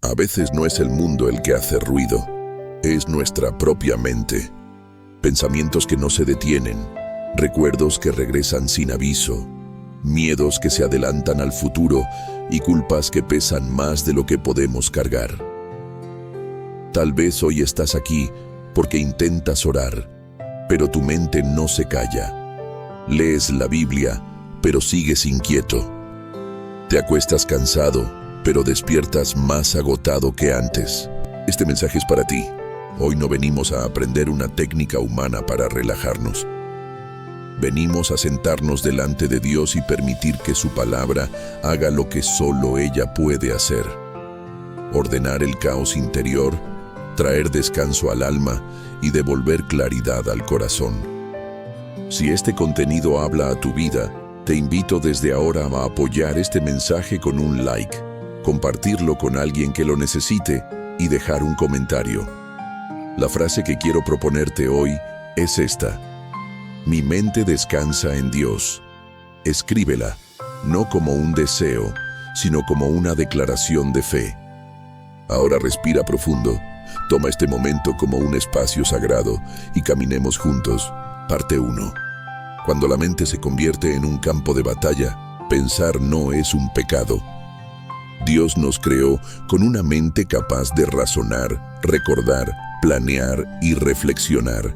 A veces no es el mundo el que hace ruido, es nuestra propia mente. Pensamientos que no se detienen, recuerdos que regresan sin aviso, miedos que se adelantan al futuro y culpas que pesan más de lo que podemos cargar. Tal vez hoy estás aquí porque intentas orar, pero tu mente no se calla. Lees la Biblia, pero sigues inquieto. Te acuestas cansado, pero despiertas más agotado que antes. Este mensaje es para ti. Hoy no venimos a aprender una técnica humana para relajarnos. Venimos a sentarnos delante de Dios y permitir que su palabra haga lo que solo ella puede hacer. Ordenar el caos interior, traer descanso al alma y devolver claridad al corazón. Si este contenido habla a tu vida, te invito desde ahora a apoyar este mensaje con un like, compartirlo con alguien que lo necesite y dejar un comentario. La frase que quiero proponerte hoy es esta: mi mente descansa en Dios. Escríbela, no como un deseo, sino como una declaración de fe. Ahora respira profundo, toma este momento como un espacio sagrado y caminemos juntos. Parte 1. Cuando la mente se convierte en un campo de batalla, pensar no es un pecado. Dios nos creó con una mente capaz de razonar, recordar, planear y reflexionar.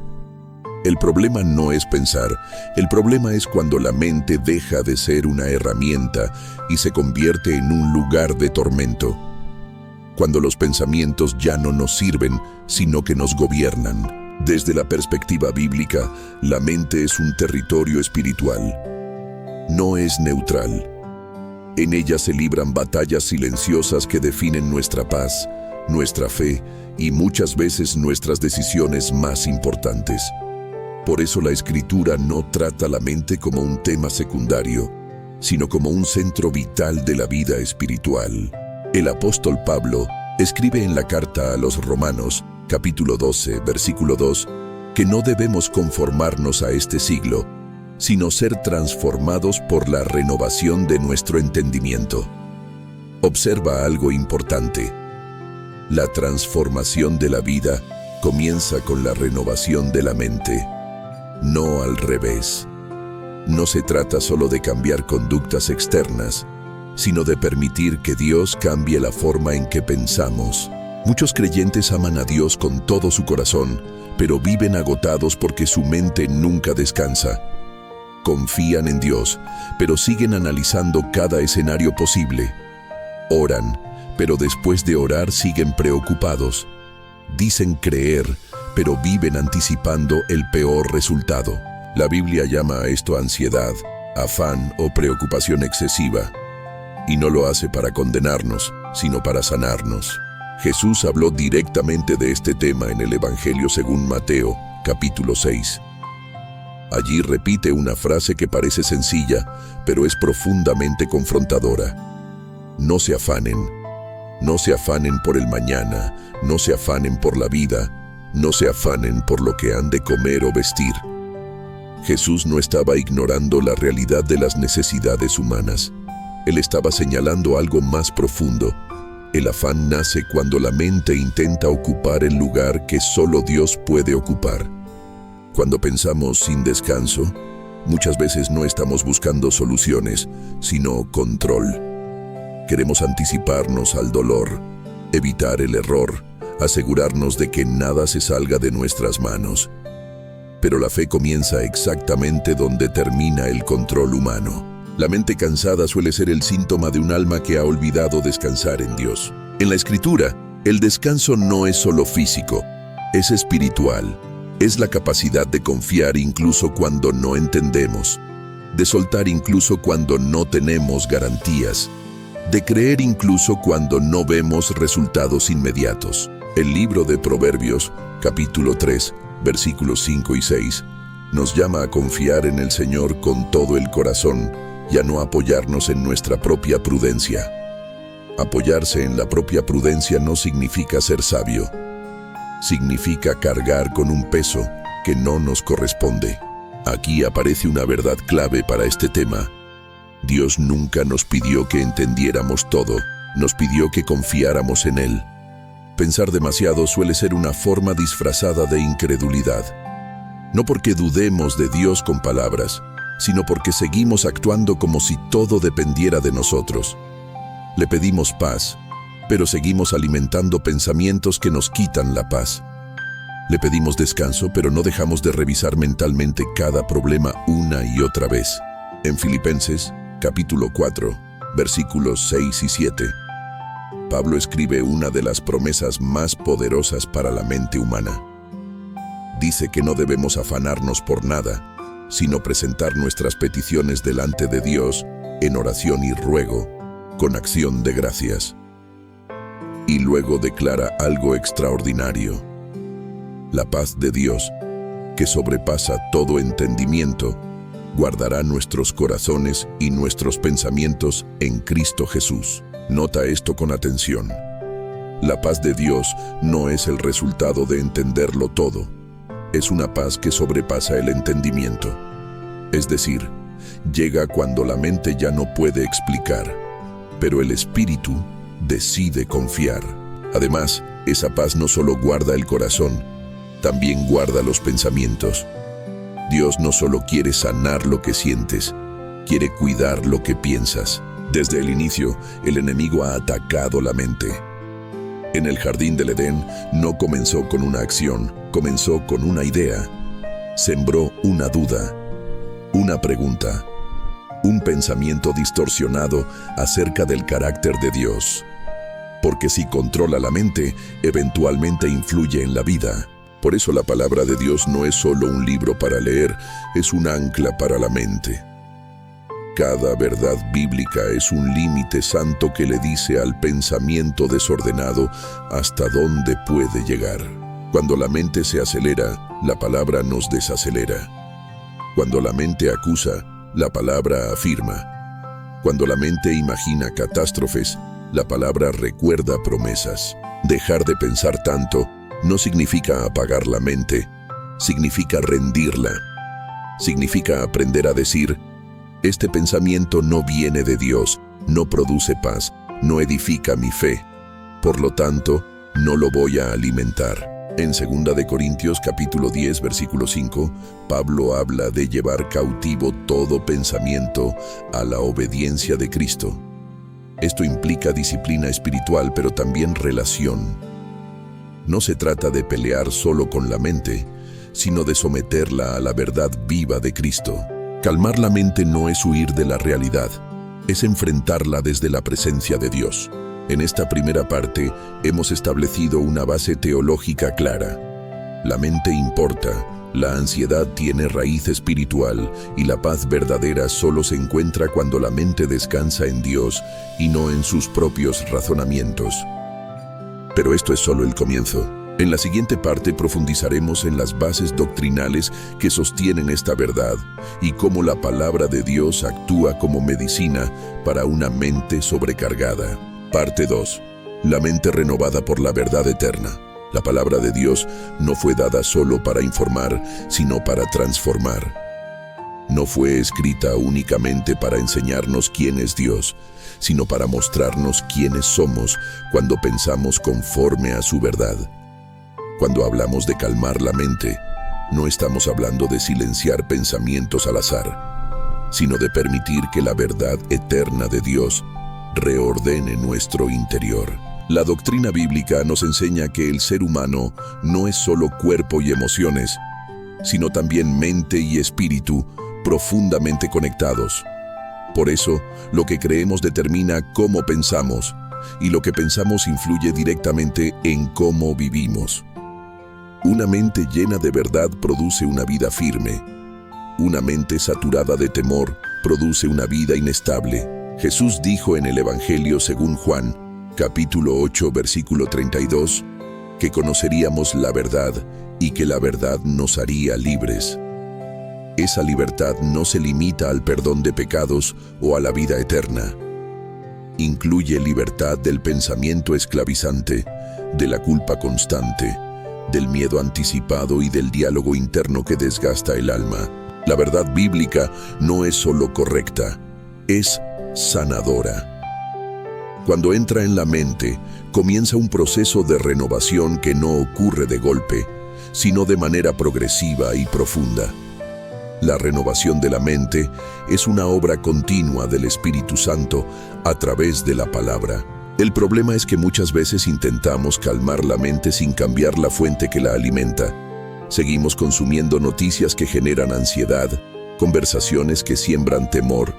El problema no es pensar, el problema es cuando la mente deja de ser una herramienta y se convierte en un lugar de tormento. Cuando los pensamientos ya no nos sirven, sino que nos gobiernan. Desde la perspectiva bíblica, la mente es un territorio espiritual. No es neutral. En ella se libran batallas silenciosas que definen nuestra paz, nuestra fe y muchas veces nuestras decisiones más importantes. Por eso la Escritura no trata la mente como un tema secundario, sino como un centro vital de la vida espiritual. El apóstol Pablo escribe en la carta a los Romanos, capítulo 12, versículo 2, que no debemos conformarnos a este siglo, sino ser transformados por la renovación de nuestro entendimiento. Observa algo importante. La transformación de la vida comienza con la renovación de la mente, no al revés. No se trata solo de cambiar conductas externas, sino de permitir que Dios cambie la forma en que pensamos. Muchos creyentes aman a Dios con todo su corazón, pero viven agotados porque su mente nunca descansa. Confían en Dios, pero siguen analizando cada escenario posible. Oran, pero después de orar siguen preocupados. Dicen creer, pero viven anticipando el peor resultado. La Biblia llama a esto ansiedad, afán o preocupación excesiva. Y no lo hace para condenarnos, sino para sanarnos. Jesús habló directamente de este tema en el Evangelio según Mateo, capítulo 6. Allí repite una frase que parece sencilla, pero es profundamente confrontadora. No se afanen por el mañana, no se afanen por la vida, no se afanen por lo que han de comer o vestir. Jesús no estaba ignorando la realidad de las necesidades humanas. Él estaba señalando algo más profundo. El afán nace cuando la mente intenta ocupar el lugar que solo Dios puede ocupar. Cuando pensamos sin descanso, muchas veces no estamos buscando soluciones, sino control. Queremos anticiparnos al dolor, evitar el error, asegurarnos de que nada se salga de nuestras manos. Pero la fe comienza exactamente donde termina el control humano. La mente cansada suele ser el síntoma de un alma que ha olvidado descansar en Dios. En la Escritura, el descanso no es solo físico, es espiritual. Es la capacidad de confiar incluso cuando no entendemos, de soltar incluso cuando no tenemos garantías, de creer incluso cuando no vemos resultados inmediatos. El libro de Proverbios, capítulo 3, versículos 5 y 6, nos llama a confiar en el Señor con todo el corazón y a no apoyarnos en nuestra propia prudencia. Apoyarse en la propia prudencia no significa ser sabio. Significa cargar con un peso que no nos corresponde. Aquí aparece una verdad clave para este tema. Dios nunca nos pidió que entendiéramos todo, nos pidió que confiáramos en Él. Pensar demasiado suele ser una forma disfrazada de incredulidad. No porque dudemos de Dios con palabras, sino porque seguimos actuando como si todo dependiera de nosotros. Le pedimos paz, pero seguimos alimentando pensamientos que nos quitan la paz. Le pedimos descanso, pero no dejamos de revisar mentalmente cada problema una y otra vez. En Filipenses, capítulo 4, versículos 6 y 7, Pablo escribe una de las promesas más poderosas para la mente humana. Dice que no debemos afanarnos por nada, sino presentar nuestras peticiones delante de Dios en oración y ruego, con acción de gracias. Y luego declara algo extraordinario. La paz de Dios, que sobrepasa todo entendimiento, guardará nuestros corazones y nuestros pensamientos en Cristo Jesús. Nota esto con atención. La paz de Dios no es el resultado de entenderlo todo. Es una paz que sobrepasa el entendimiento. Es decir, llega cuando la mente ya no puede explicar, pero el espíritu decide confiar. Además, esa paz no solo guarda el corazón, también guarda los pensamientos. Dios no solo quiere sanar lo que sientes, quiere cuidar lo que piensas. Desde el inicio, el enemigo ha atacado la mente. En el jardín del Edén no comenzó con una acción, comenzó con una idea. Sembró una duda, una pregunta, un pensamiento distorsionado acerca del carácter de Dios. Porque si controla la mente, eventualmente influye en la vida. Por eso la palabra de Dios no es solo un libro para leer, es un ancla para la mente. Cada verdad bíblica es un límite santo que le dice al pensamiento desordenado hasta dónde puede llegar. Cuando la mente se acelera, la palabra nos desacelera. Cuando la mente acusa, la palabra afirma. Cuando la mente imagina catástrofes, la palabra recuerda promesas. Dejar de pensar tanto no significa apagar la mente, significa rendirla. Significa aprender a decir: este pensamiento no viene de Dios, no produce paz, no edifica mi fe. Por lo tanto, no lo voy a alimentar. En 2 de Corintios capítulo 10, versículo 5, Pablo habla de llevar cautivo todo pensamiento a la obediencia de Cristo. Esto implica disciplina espiritual, pero también relación. No se trata de pelear solo con la mente, sino de someterla a la verdad viva de Cristo. Calmar la mente no es huir de la realidad, es enfrentarla desde la presencia de Dios. En esta primera parte hemos establecido una base teológica clara. La mente importa, la ansiedad tiene raíz espiritual y la paz verdadera solo se encuentra cuando la mente descansa en Dios y no en sus propios razonamientos. Pero esto es solo el comienzo. En la siguiente parte profundizaremos en las bases doctrinales que sostienen esta verdad y cómo la palabra de Dios actúa como medicina para una mente sobrecargada. Parte 2. La mente renovada por la verdad eterna. La palabra de Dios no fue dada solo para informar, sino para transformar. No fue escrita únicamente para enseñarnos quién es Dios, sino para mostrarnos quiénes somos cuando pensamos conforme a su verdad. Cuando hablamos de calmar la mente, no estamos hablando de silenciar pensamientos al azar, sino de permitir que la verdad eterna de Dios reordene nuestro interior. La doctrina bíblica nos enseña que el ser humano no es solo cuerpo y emociones, sino también mente y espíritu profundamente conectados. Por eso, lo que creemos determina cómo pensamos, y lo que pensamos influye directamente en cómo vivimos. Una mente llena de verdad produce una vida firme. Una mente saturada de temor produce una vida inestable. Jesús dijo en el Evangelio según Juan, capítulo 8, versículo 32, que conoceríamos la verdad y que la verdad nos haría libres. Esa libertad no se limita al perdón de pecados o a la vida eterna. Incluye libertad del pensamiento esclavizante, de la culpa constante, del miedo anticipado y del diálogo interno que desgasta el alma. La verdad bíblica no es solo correcta, es sanadora. Cuando entra en la mente, comienza un proceso de renovación que no ocurre de golpe, sino de manera progresiva y profunda. La renovación de la mente es una obra continua del Espíritu Santo a través de la palabra. El problema es que muchas veces intentamos calmar la mente sin cambiar la fuente que la alimenta. Seguimos consumiendo noticias que generan ansiedad, conversaciones que siembran temor,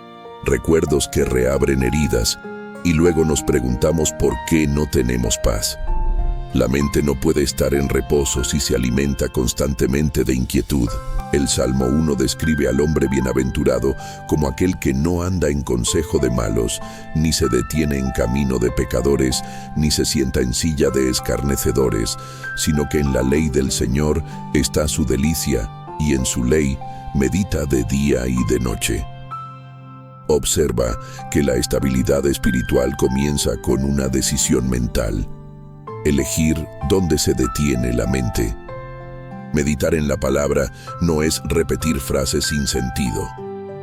recuerdos que reabren heridas, y luego nos preguntamos por qué no tenemos paz. La mente no puede estar en reposo si se alimenta constantemente de inquietud. El Salmo 1 describe al hombre bienaventurado como aquel que no anda en consejo de malos, ni se detiene en camino de pecadores, ni se sienta en silla de escarnecedores, sino que en la ley del Señor está su delicia, y en su ley medita de día y de noche. Observa que la estabilidad espiritual comienza con una decisión mental: elegir dónde se detiene la mente. Meditar en la palabra no es repetir frases sin sentido.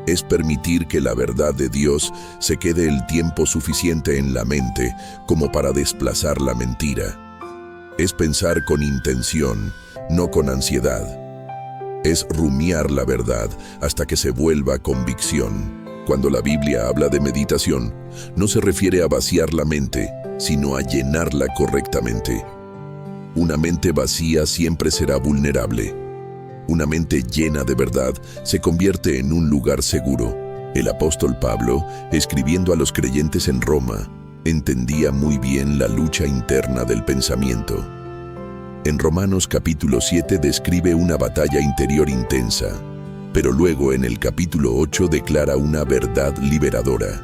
Es permitir que la verdad de Dios se quede el tiempo suficiente en la mente como para desplazar la mentira. Es pensar con intención, no con ansiedad. Es rumiar la verdad hasta que se vuelva convicción. Cuando la Biblia habla de meditación, no se refiere a vaciar la mente, sino a llenarla correctamente. Una mente vacía siempre será vulnerable. Una mente llena de verdad se convierte en un lugar seguro. El apóstol Pablo, escribiendo a los creyentes en Roma, entendía muy bien la lucha interna del pensamiento. En Romanos capítulo 7 describe una batalla interior intensa, pero luego en el capítulo 8 declara una verdad liberadora.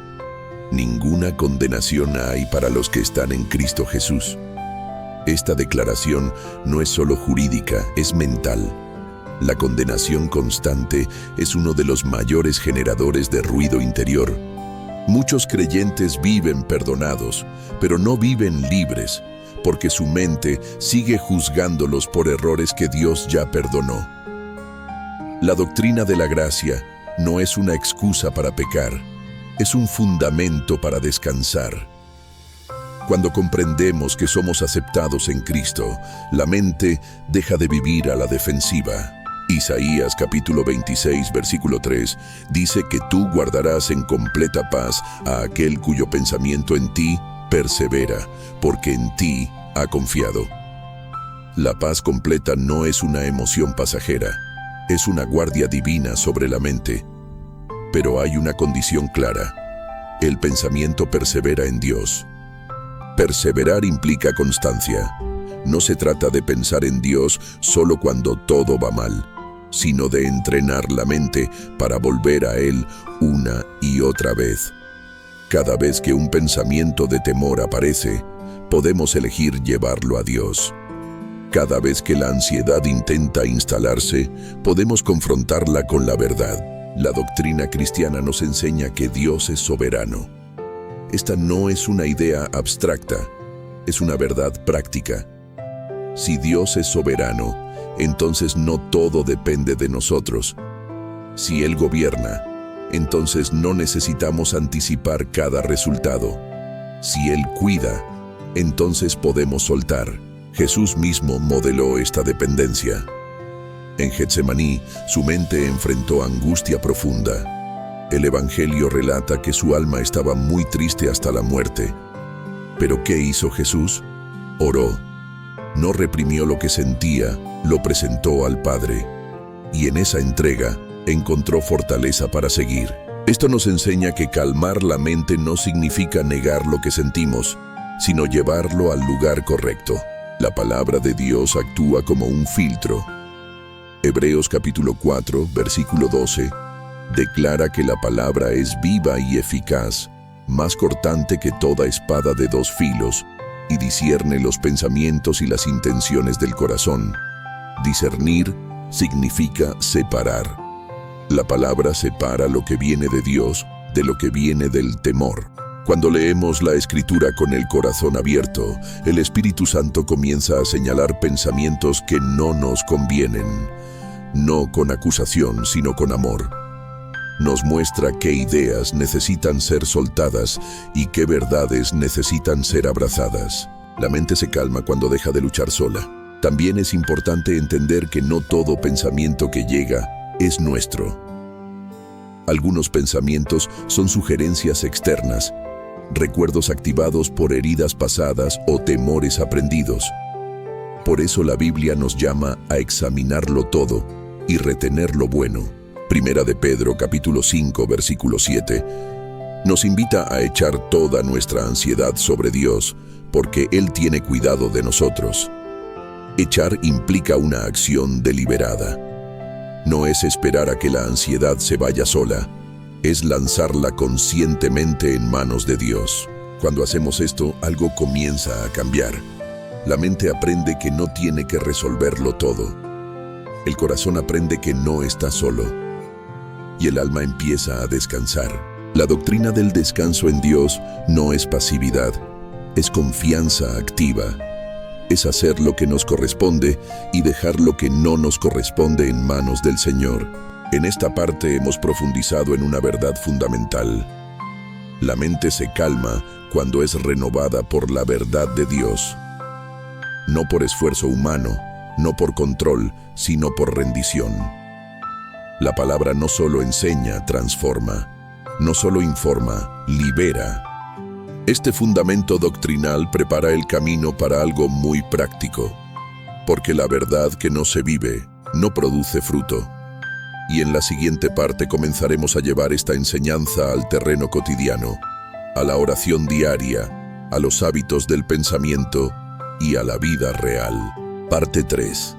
Ninguna condenación hay para los que están en Cristo Jesús. Esta declaración no es solo jurídica, es mental. La condenación constante es uno de los mayores generadores de ruido interior. Muchos creyentes viven perdonados, pero no viven libres, porque su mente sigue juzgándolos por errores que Dios ya perdonó. La doctrina de la gracia no es una excusa para pecar, es un fundamento para descansar. Cuando comprendemos que somos aceptados en Cristo, la mente deja de vivir a la defensiva. Isaías capítulo 26, versículo 3, dice que tú guardarás en completa paz a aquel cuyo pensamiento en ti persevera, porque en ti ha confiado. La paz completa no es una emoción pasajera, es una guardia divina sobre la mente. Pero hay una condición clara: el pensamiento persevera en Dios. Perseverar implica constancia. No se trata de pensar en Dios solo cuando todo va mal, sino de entrenar la mente para volver a Él una y otra vez. Cada vez que un pensamiento de temor aparece, podemos elegir llevarlo a Dios. Cada vez que la ansiedad intenta instalarse, podemos confrontarla con la verdad. La doctrina cristiana nos enseña que Dios es soberano. Esta no es una idea abstracta, es una verdad práctica. Si Dios es soberano, entonces no todo depende de nosotros. Si Él gobierna, entonces no necesitamos anticipar cada resultado. Si Él cuida, entonces podemos soltar. Jesús mismo modeló esta dependencia. En Getsemaní, su mente enfrentó angustia profunda. El Evangelio relata que su alma estaba muy triste hasta la muerte. ¿Pero qué hizo Jesús? Oró. No reprimió lo que sentía, lo presentó al Padre. Y en esa entrega encontró fortaleza para seguir. Esto nos enseña que calmar la mente no significa negar lo que sentimos, sino llevarlo al lugar correcto. La palabra de Dios actúa como un filtro. Hebreos capítulo 4, versículo 12, declara que la palabra es viva y eficaz, más cortante que toda espada de dos filos, y discierne los pensamientos y las intenciones del corazón. Discernir significa separar. La palabra separa lo que viene de Dios de lo que viene del temor. Cuando leemos la Escritura con el corazón abierto, el Espíritu Santo comienza a señalar pensamientos que no nos convienen, no con acusación, sino con amor. Nos muestra qué ideas necesitan ser soltadas y qué verdades necesitan ser abrazadas. La mente se calma cuando deja de luchar sola. También es importante entender que no todo pensamiento que llega es nuestro. Algunos pensamientos son sugerencias externas, recuerdos activados por heridas pasadas o temores aprendidos. Por eso la Biblia nos llama a examinarlo todo y retener lo bueno. Primera de Pedro, capítulo 5, versículo 7, nos invita a echar toda nuestra ansiedad sobre Dios, porque Él tiene cuidado de nosotros. Echar implica una acción deliberada. No es esperar a que la ansiedad se vaya sola, es lanzarla conscientemente en manos de Dios. Cuando hacemos esto, algo comienza a cambiar. La mente aprende que no tiene que resolverlo todo. El corazón aprende que no está solo. Y el alma empieza a descansar. La doctrina del descanso en Dios no es pasividad, es confianza activa. Es hacer lo que nos corresponde y dejar lo que no nos corresponde en manos del Señor. En esta parte hemos profundizado en una verdad fundamental. La mente se calma cuando es renovada por la verdad de Dios. No por esfuerzo humano, no por control, sino por rendición. La palabra no solo enseña, transforma. No solo informa, libera. Este fundamento doctrinal prepara el camino para algo muy práctico, porque la verdad que no se vive no produce fruto. Y en la siguiente parte comenzaremos a llevar esta enseñanza al terreno cotidiano, a la oración diaria, a los hábitos del pensamiento y a la vida real. Parte 3.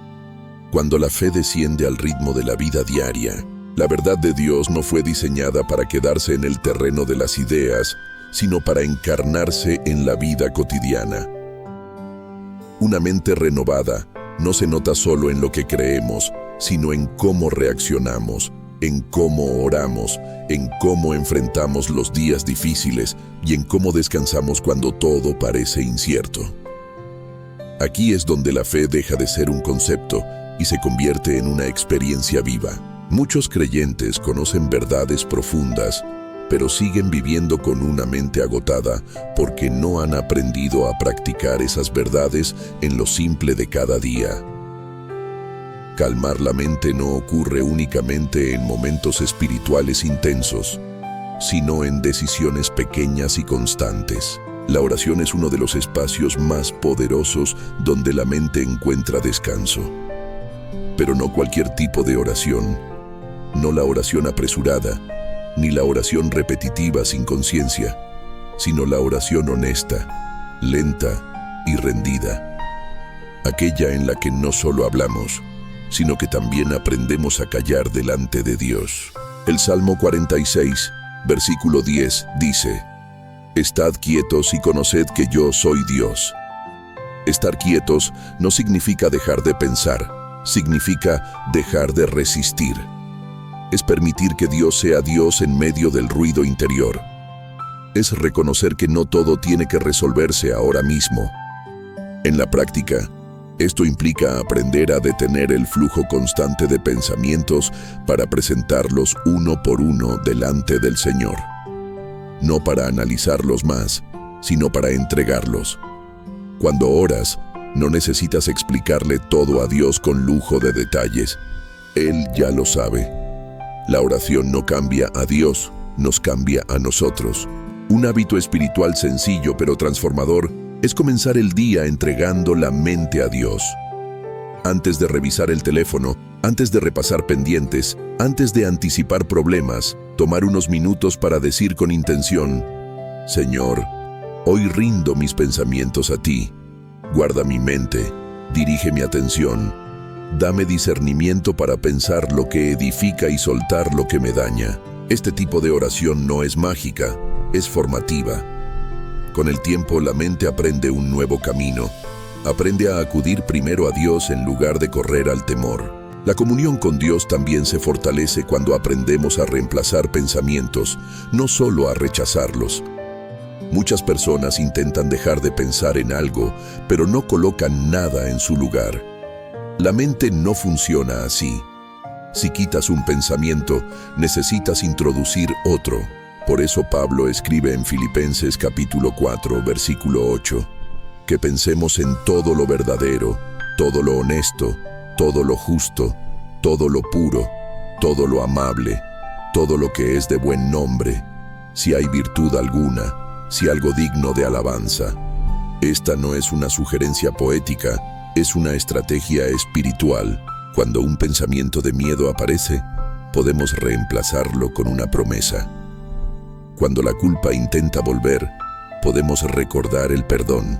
Cuando la fe desciende al ritmo de la vida diaria, la verdad de Dios no fue diseñada para quedarse en el terreno de las ideas, sino para encarnarse en la vida cotidiana. Una mente renovada no se nota solo en lo que creemos, sino en cómo reaccionamos, en cómo oramos, en cómo enfrentamos los días difíciles y en cómo descansamos cuando todo parece incierto. Aquí es donde la fe deja de ser un concepto y se convierte en una experiencia viva. Muchos creyentes conocen verdades profundas, pero siguen viviendo con una mente agotada porque no han aprendido a practicar esas verdades en lo simple de cada día. Calmar la mente no ocurre únicamente en momentos espirituales intensos, sino en decisiones pequeñas y constantes. La oración es uno de los espacios más poderosos donde la mente encuentra descanso. Pero no cualquier tipo de oración, no la oración apresurada, ni la oración repetitiva sin conciencia, sino la oración honesta, lenta y rendida. Aquella en la que no solo hablamos, sino que también aprendemos a callar delante de Dios. El Salmo 46, versículo 10, dice: Estad quietos y conoced que yo soy Dios. Estar quietos no significa dejar de pensar, significa dejar de resistir. Es permitir que Dios sea Dios en medio del ruido interior. Es reconocer que no todo tiene que resolverse ahora mismo. En la práctica, esto implica aprender a detener el flujo constante de pensamientos para presentarlos uno por uno delante del Señor. No para analizarlos más, sino para entregarlos. Cuando oras, no necesitas explicarle todo a Dios con lujo de detalles. Él ya lo sabe. La oración no cambia a Dios, nos cambia a nosotros. Un hábito espiritual sencillo pero transformador es comenzar el día entregando la mente a Dios. Antes de revisar el teléfono, antes de repasar pendientes, antes de anticipar problemas, tomar unos minutos para decir con intención: Señor, hoy rindo mis pensamientos a ti. Guarda mi mente, dirige mi atención. Dame discernimiento para pensar lo que edifica y soltar lo que me daña. Este tipo de oración no es mágica, es formativa. Con el tiempo la mente aprende un nuevo camino. Aprende a acudir primero a Dios en lugar de correr al temor. La comunión con Dios también se fortalece cuando aprendemos a reemplazar pensamientos, no solo a rechazarlos. Muchas personas intentan dejar de pensar en algo, pero no colocan nada en su lugar. La mente no funciona así. Si quitas un pensamiento, necesitas introducir otro. Por eso Pablo escribe en Filipenses capítulo 4, versículo 8, que pensemos en todo lo verdadero, todo lo honesto, todo lo justo, todo lo puro, todo lo amable, todo lo que es de buen nombre, si hay virtud alguna, si algo digno de alabanza. Esta no es una sugerencia poética, es una estrategia espiritual. Cuando un pensamiento de miedo aparece, podemos reemplazarlo con una promesa. Cuando la culpa intenta volver, podemos recordar el perdón.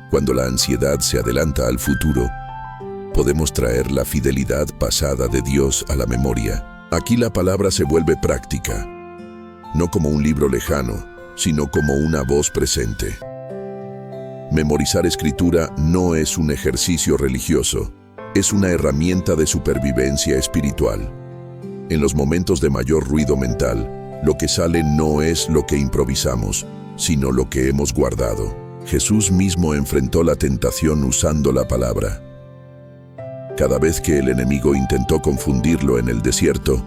Cuando la ansiedad se adelanta al futuro, podemos traer la fidelidad pasada de Dios a la memoria. Aquí la palabra se vuelve práctica, no como un libro lejano, sino como una voz presente. Memorizar escritura no es un ejercicio religioso, es una herramienta de supervivencia espiritual. En los momentos de mayor ruido mental, lo que sale no es lo que improvisamos, sino lo que hemos guardado. Jesús mismo enfrentó la tentación usando la palabra. Cada vez que el enemigo intentó confundirlo en el desierto,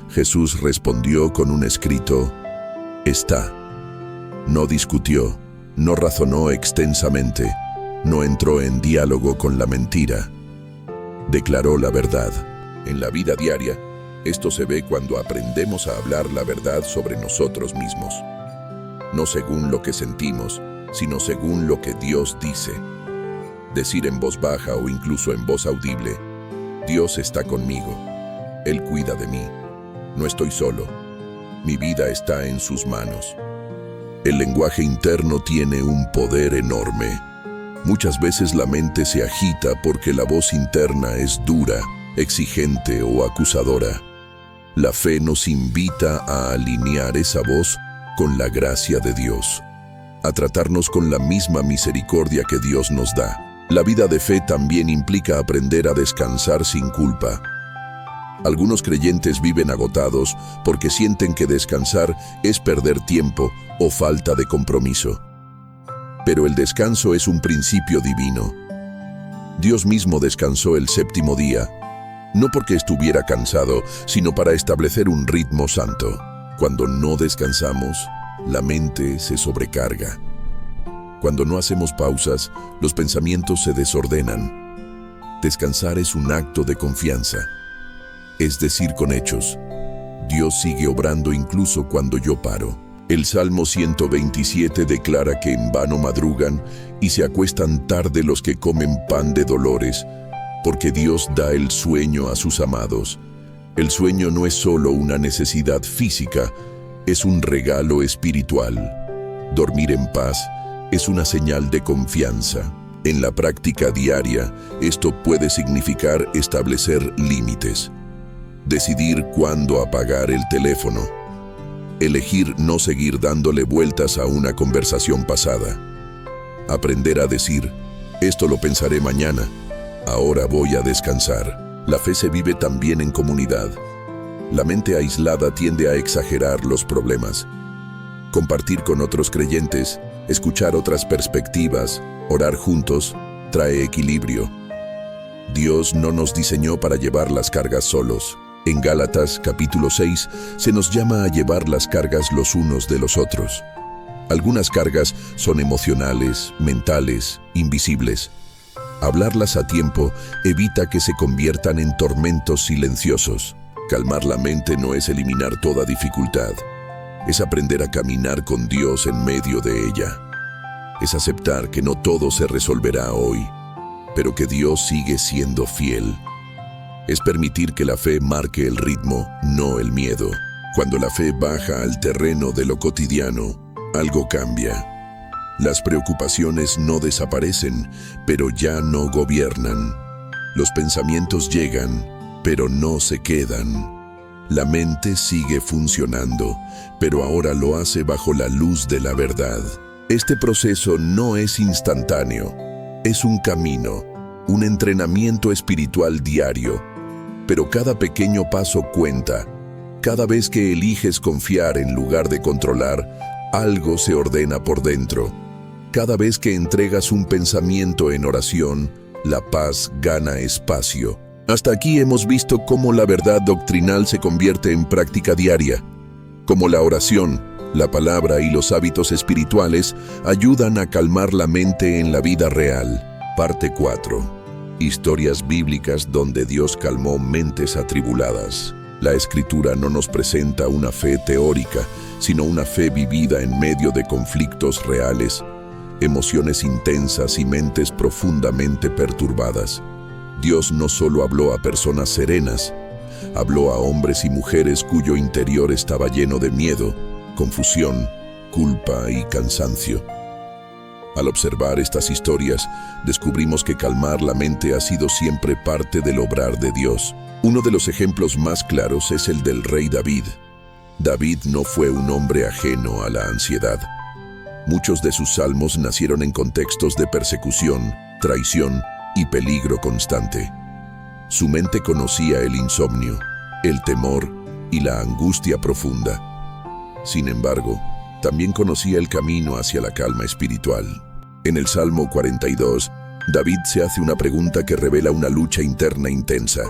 Jesús respondió con un escrito: está. No discutió, no razonó extensamente, no entró en diálogo con la mentira. Declaró la verdad. En la vida diaria, esto se ve cuando aprendemos a hablar la verdad sobre nosotros mismos. No según lo que sentimos, sino según lo que Dios dice. Decir en voz baja o incluso en voz audible: Dios está conmigo, Él cuida de mí, no estoy solo, mi vida está en sus manos. El lenguaje interno tiene un poder enorme. Muchas veces la mente se agita porque la voz interna es dura, exigente o acusadora. La fe nos invita a alinear esa voz con la gracia de Dios, a tratarnos con la misma misericordia que Dios nos da. La vida de fe también implica aprender a descansar sin culpa. Algunos creyentes viven agotados porque sienten que descansar es perder tiempo o falta de compromiso. Pero el descanso es un principio divino. Dios mismo descansó el séptimo día, no porque estuviera cansado, sino para establecer un ritmo santo. Cuando no descansamos, la mente se sobrecarga. Cuando no hacemos pausas, los pensamientos se desordenan. Descansar es un acto de confianza, es decir, con hechos. Dios sigue obrando incluso cuando yo paro. El Salmo 127 declara que en vano madrugan y se acuestan tarde los que comen pan de dolores, porque Dios da el sueño a sus amados. El sueño no es solo una necesidad física, es un regalo espiritual. Dormir en paz es una señal de confianza. En la práctica diaria, esto puede significar establecer límites. Decidir cuándo apagar el teléfono. Elegir no seguir dándole vueltas a una conversación pasada. Aprender a decir: esto lo pensaré mañana, ahora voy a descansar. La fe se vive también en comunidad. La mente aislada tiende a exagerar los problemas. Compartir con otros creyentes, escuchar otras perspectivas, orar juntos, trae equilibrio. Dios no nos diseñó para llevar las cargas solos. En Gálatas capítulo 6 se nos llama a llevar las cargas los unos de los otros. Algunas cargas son emocionales, mentales, invisibles. Hablarlas a tiempo evita que se conviertan en tormentos silenciosos. Calmar la mente no es eliminar toda dificultad. Es aprender a caminar con Dios en medio de ella. Es aceptar que no todo se resolverá hoy, pero que Dios sigue siendo fiel. Es permitir que la fe marque el ritmo, no el miedo. Cuando la fe baja al terreno de lo cotidiano, algo cambia. Las preocupaciones no desaparecen, pero ya no gobiernan. Los pensamientos llegan, pero no se quedan. La mente sigue funcionando, pero ahora lo hace bajo la luz de la verdad. Este proceso no es instantáneo, es un camino, un entrenamiento espiritual diario. Pero cada pequeño paso cuenta. Cada vez que eliges confiar en lugar de controlar, algo se ordena por dentro. Cada vez que entregas un pensamiento en oración, la paz gana espacio. Hasta aquí hemos visto cómo la verdad doctrinal se convierte en práctica diaria, cómo la oración, la palabra y los hábitos espirituales ayudan a calmar la mente en la vida real. Parte 4. Historias bíblicas donde Dios calmó mentes atribuladas. La Escritura no nos presenta una fe teórica, sino una fe vivida en medio de conflictos reales, emociones intensas y mentes profundamente perturbadas. Dios no solo habló a personas serenas, habló a hombres y mujeres cuyo interior estaba lleno de miedo, confusión, culpa y cansancio. Al observar estas historias, descubrimos que calmar la mente ha sido siempre parte del obrar de Dios. Uno de los ejemplos más claros es el del rey David. David no fue un hombre ajeno a la ansiedad. Muchos de sus salmos nacieron en contextos de persecución, traición y peligro constante. Su mente conocía el insomnio, el temor y la angustia profunda. Sin embargo, también conocía el camino hacia la calma espiritual. En el Salmo 42, David se hace una pregunta que revela una lucha interna intensa.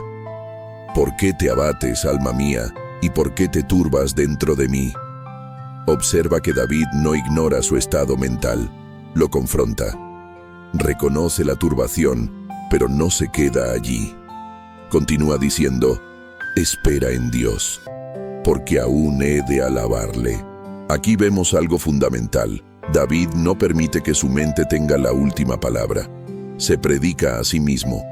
¿Por qué te abates, alma mía, y por qué te turbas dentro de mí? Observa que David no ignora su estado mental, lo confronta. Reconoce la turbación, pero no se queda allí. Continúa diciendo, espera en Dios, porque aún he de alabarle. Aquí vemos algo fundamental. David no permite que su mente tenga la última palabra. Se predica a sí mismo.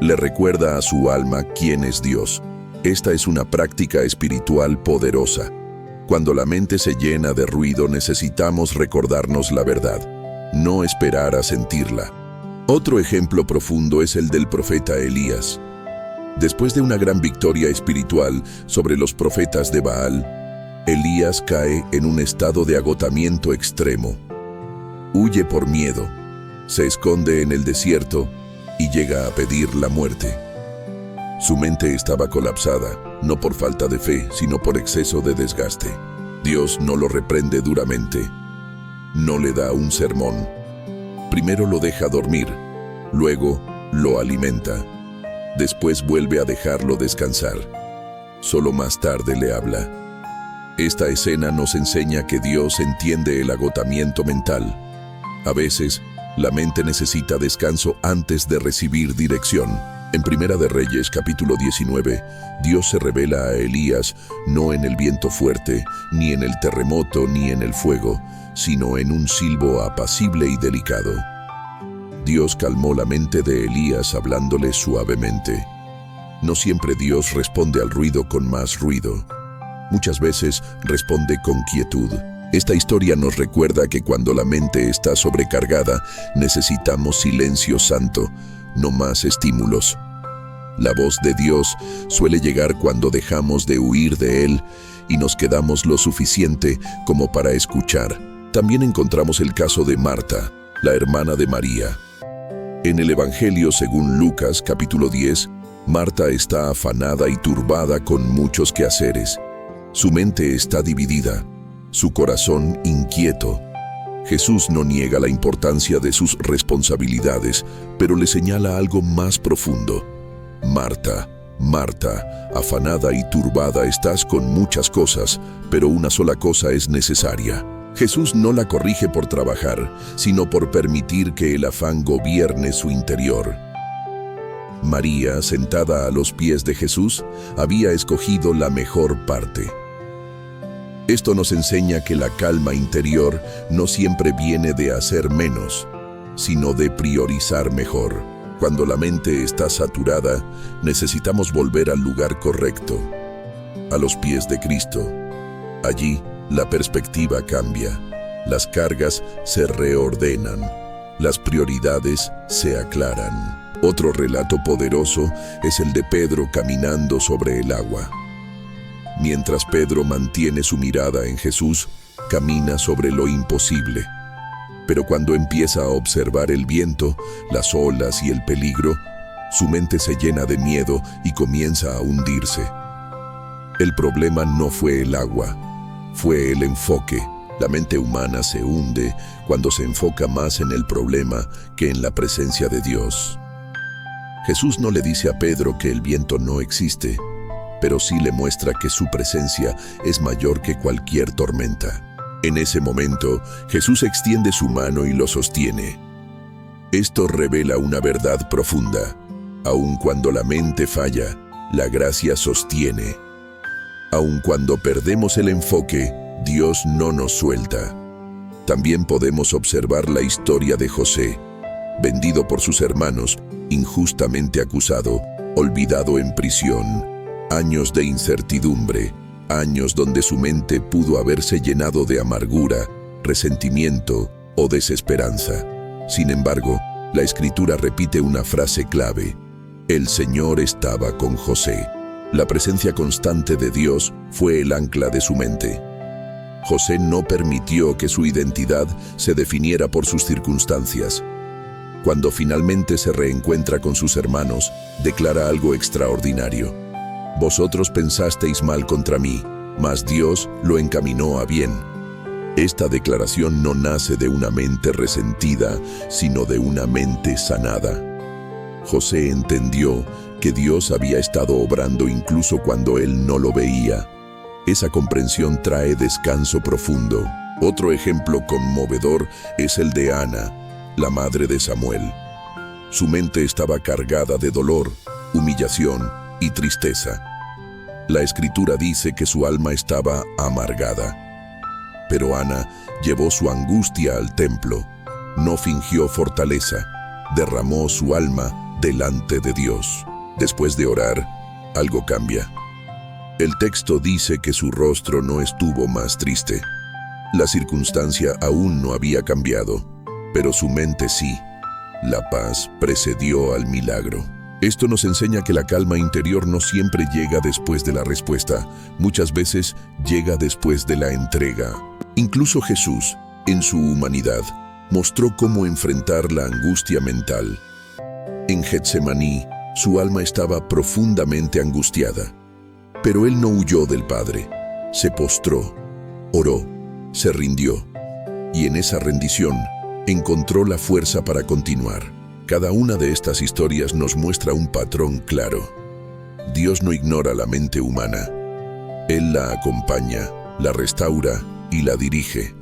Le recuerda a su alma quién es Dios. Esta es una práctica espiritual poderosa. Cuando la mente se llena de ruido, necesitamos recordarnos la verdad, no esperar a sentirla. Otro ejemplo profundo es el del profeta Elías. Después de una gran victoria espiritual sobre los profetas de Baal, Elías cae en un estado de agotamiento extremo. Huye por miedo, se esconde en el desierto y llega a pedir la muerte. Su mente estaba colapsada, no por falta de fe, sino por exceso de desgaste. Dios no lo reprende duramente, no le da un sermón. Primero lo deja dormir, luego lo alimenta. Después vuelve a dejarlo descansar. Solo más tarde le habla. Esta escena nos enseña que Dios entiende el agotamiento mental. A veces, la mente necesita descanso antes de recibir dirección. En Primera de Reyes, capítulo 19, Dios se revela a Elías no en el viento fuerte, ni en el terremoto, ni en el fuego, sino en un silbo apacible y delicado. Dios calmó la mente de Elías hablándole suavemente. No siempre Dios responde al ruido con más ruido. Muchas veces responde con quietud. Esta historia nos recuerda que cuando la mente está sobrecargada, necesitamos silencio santo, no más estímulos. La voz de Dios suele llegar cuando dejamos de huir de Él y nos quedamos lo suficiente como para escuchar. También encontramos el caso de Marta, la hermana de María. En el Evangelio según Lucas, capítulo 10, Marta está afanada y turbada con muchos quehaceres. Su mente está dividida, su corazón inquieto. Jesús no niega la importancia de sus responsabilidades, pero le señala algo más profundo. Marta, Marta, afanada y turbada estás con muchas cosas, pero una sola cosa es necesaria. Jesús no la corrige por trabajar, sino por permitir que el afán gobierne su interior. María, sentada a los pies de Jesús, había escogido la mejor parte. Esto nos enseña que la calma interior no siempre viene de hacer menos, sino de priorizar mejor. Cuando la mente está saturada, necesitamos volver al lugar correcto, a los pies de Cristo. Allí, la perspectiva cambia, las cargas se reordenan, las prioridades se aclaran. Otro relato poderoso es el de Pedro caminando sobre el agua. Mientras Pedro mantiene su mirada en Jesús, camina sobre lo imposible. Pero cuando empieza a observar el viento, las olas y el peligro, su mente se llena de miedo y comienza a hundirse. El problema no fue el agua, fue el enfoque. La mente humana se hunde cuando se enfoca más en el problema que en la presencia de Dios. Jesús no le dice a Pedro que el viento no existe, pero sí le muestra que su presencia es mayor que cualquier tormenta. En ese momento, Jesús extiende su mano y lo sostiene. Esto revela una verdad profunda. Aun cuando la mente falla, la gracia sostiene. Aun cuando perdemos el enfoque, Dios no nos suelta. También podemos observar la historia de José, vendido por sus hermanos, injustamente acusado, olvidado en prisión. Años de incertidumbre, años donde su mente pudo haberse llenado de amargura, resentimiento o desesperanza. Sin embargo, la Escritura repite una frase clave: el Señor estaba con José. La presencia constante de Dios fue el ancla de su mente. José no permitió que su identidad se definiera por sus circunstancias. Cuando finalmente se reencuentra con sus hermanos, declara algo extraordinario: vosotros pensasteis mal contra mí, mas Dios lo encaminó a bien. Esta declaración no nace de una mente resentida, sino de una mente sanada. José entendió que Dios había estado obrando incluso cuando él no lo veía. Esa comprensión trae descanso profundo. Otro ejemplo conmovedor es el de Ana, la madre de Samuel. Su mente estaba cargada de dolor, humillación y tristeza. La Escritura dice que su alma estaba amargada. Pero Ana llevó su angustia al templo. No fingió fortaleza. Derramó su alma delante de Dios. Después de orar, algo cambia. El texto dice que su rostro no estuvo más triste. La circunstancia aún no había cambiado, pero su mente sí. La paz precedió al milagro. Esto nos enseña que la calma interior no siempre llega después de la respuesta. Muchas veces llega después de la entrega. Incluso Jesús, en su humanidad, mostró cómo enfrentar la angustia mental. En Getsemaní, su alma estaba profundamente angustiada. Pero él no huyó del Padre. Se postró, oró, se rindió. Y en esa rendición, encontró la fuerza para continuar. Cada una de estas historias nos muestra un patrón claro. Dios no ignora la mente humana. Él la acompaña, la restaura y la dirige.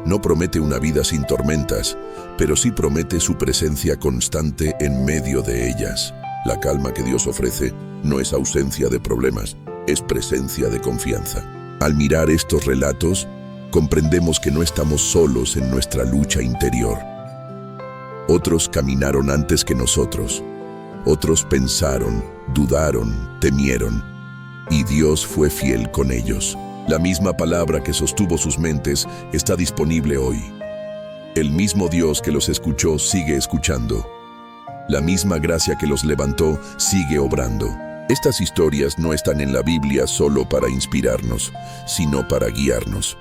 No promete una vida sin tormentas, pero sí promete su presencia constante en medio de ellas. La calma que Dios ofrece no es ausencia de problemas, es presencia de confianza. Al mirar estos relatos, comprendemos que no estamos solos en nuestra lucha interior. Otros caminaron antes que nosotros. Otros pensaron, dudaron, temieron. Y Dios fue fiel con ellos. La misma palabra que sostuvo sus mentes está disponible hoy. El mismo Dios que los escuchó sigue escuchando. La misma gracia que los levantó sigue obrando. Estas historias no están en la Biblia solo para inspirarnos, sino para guiarnos.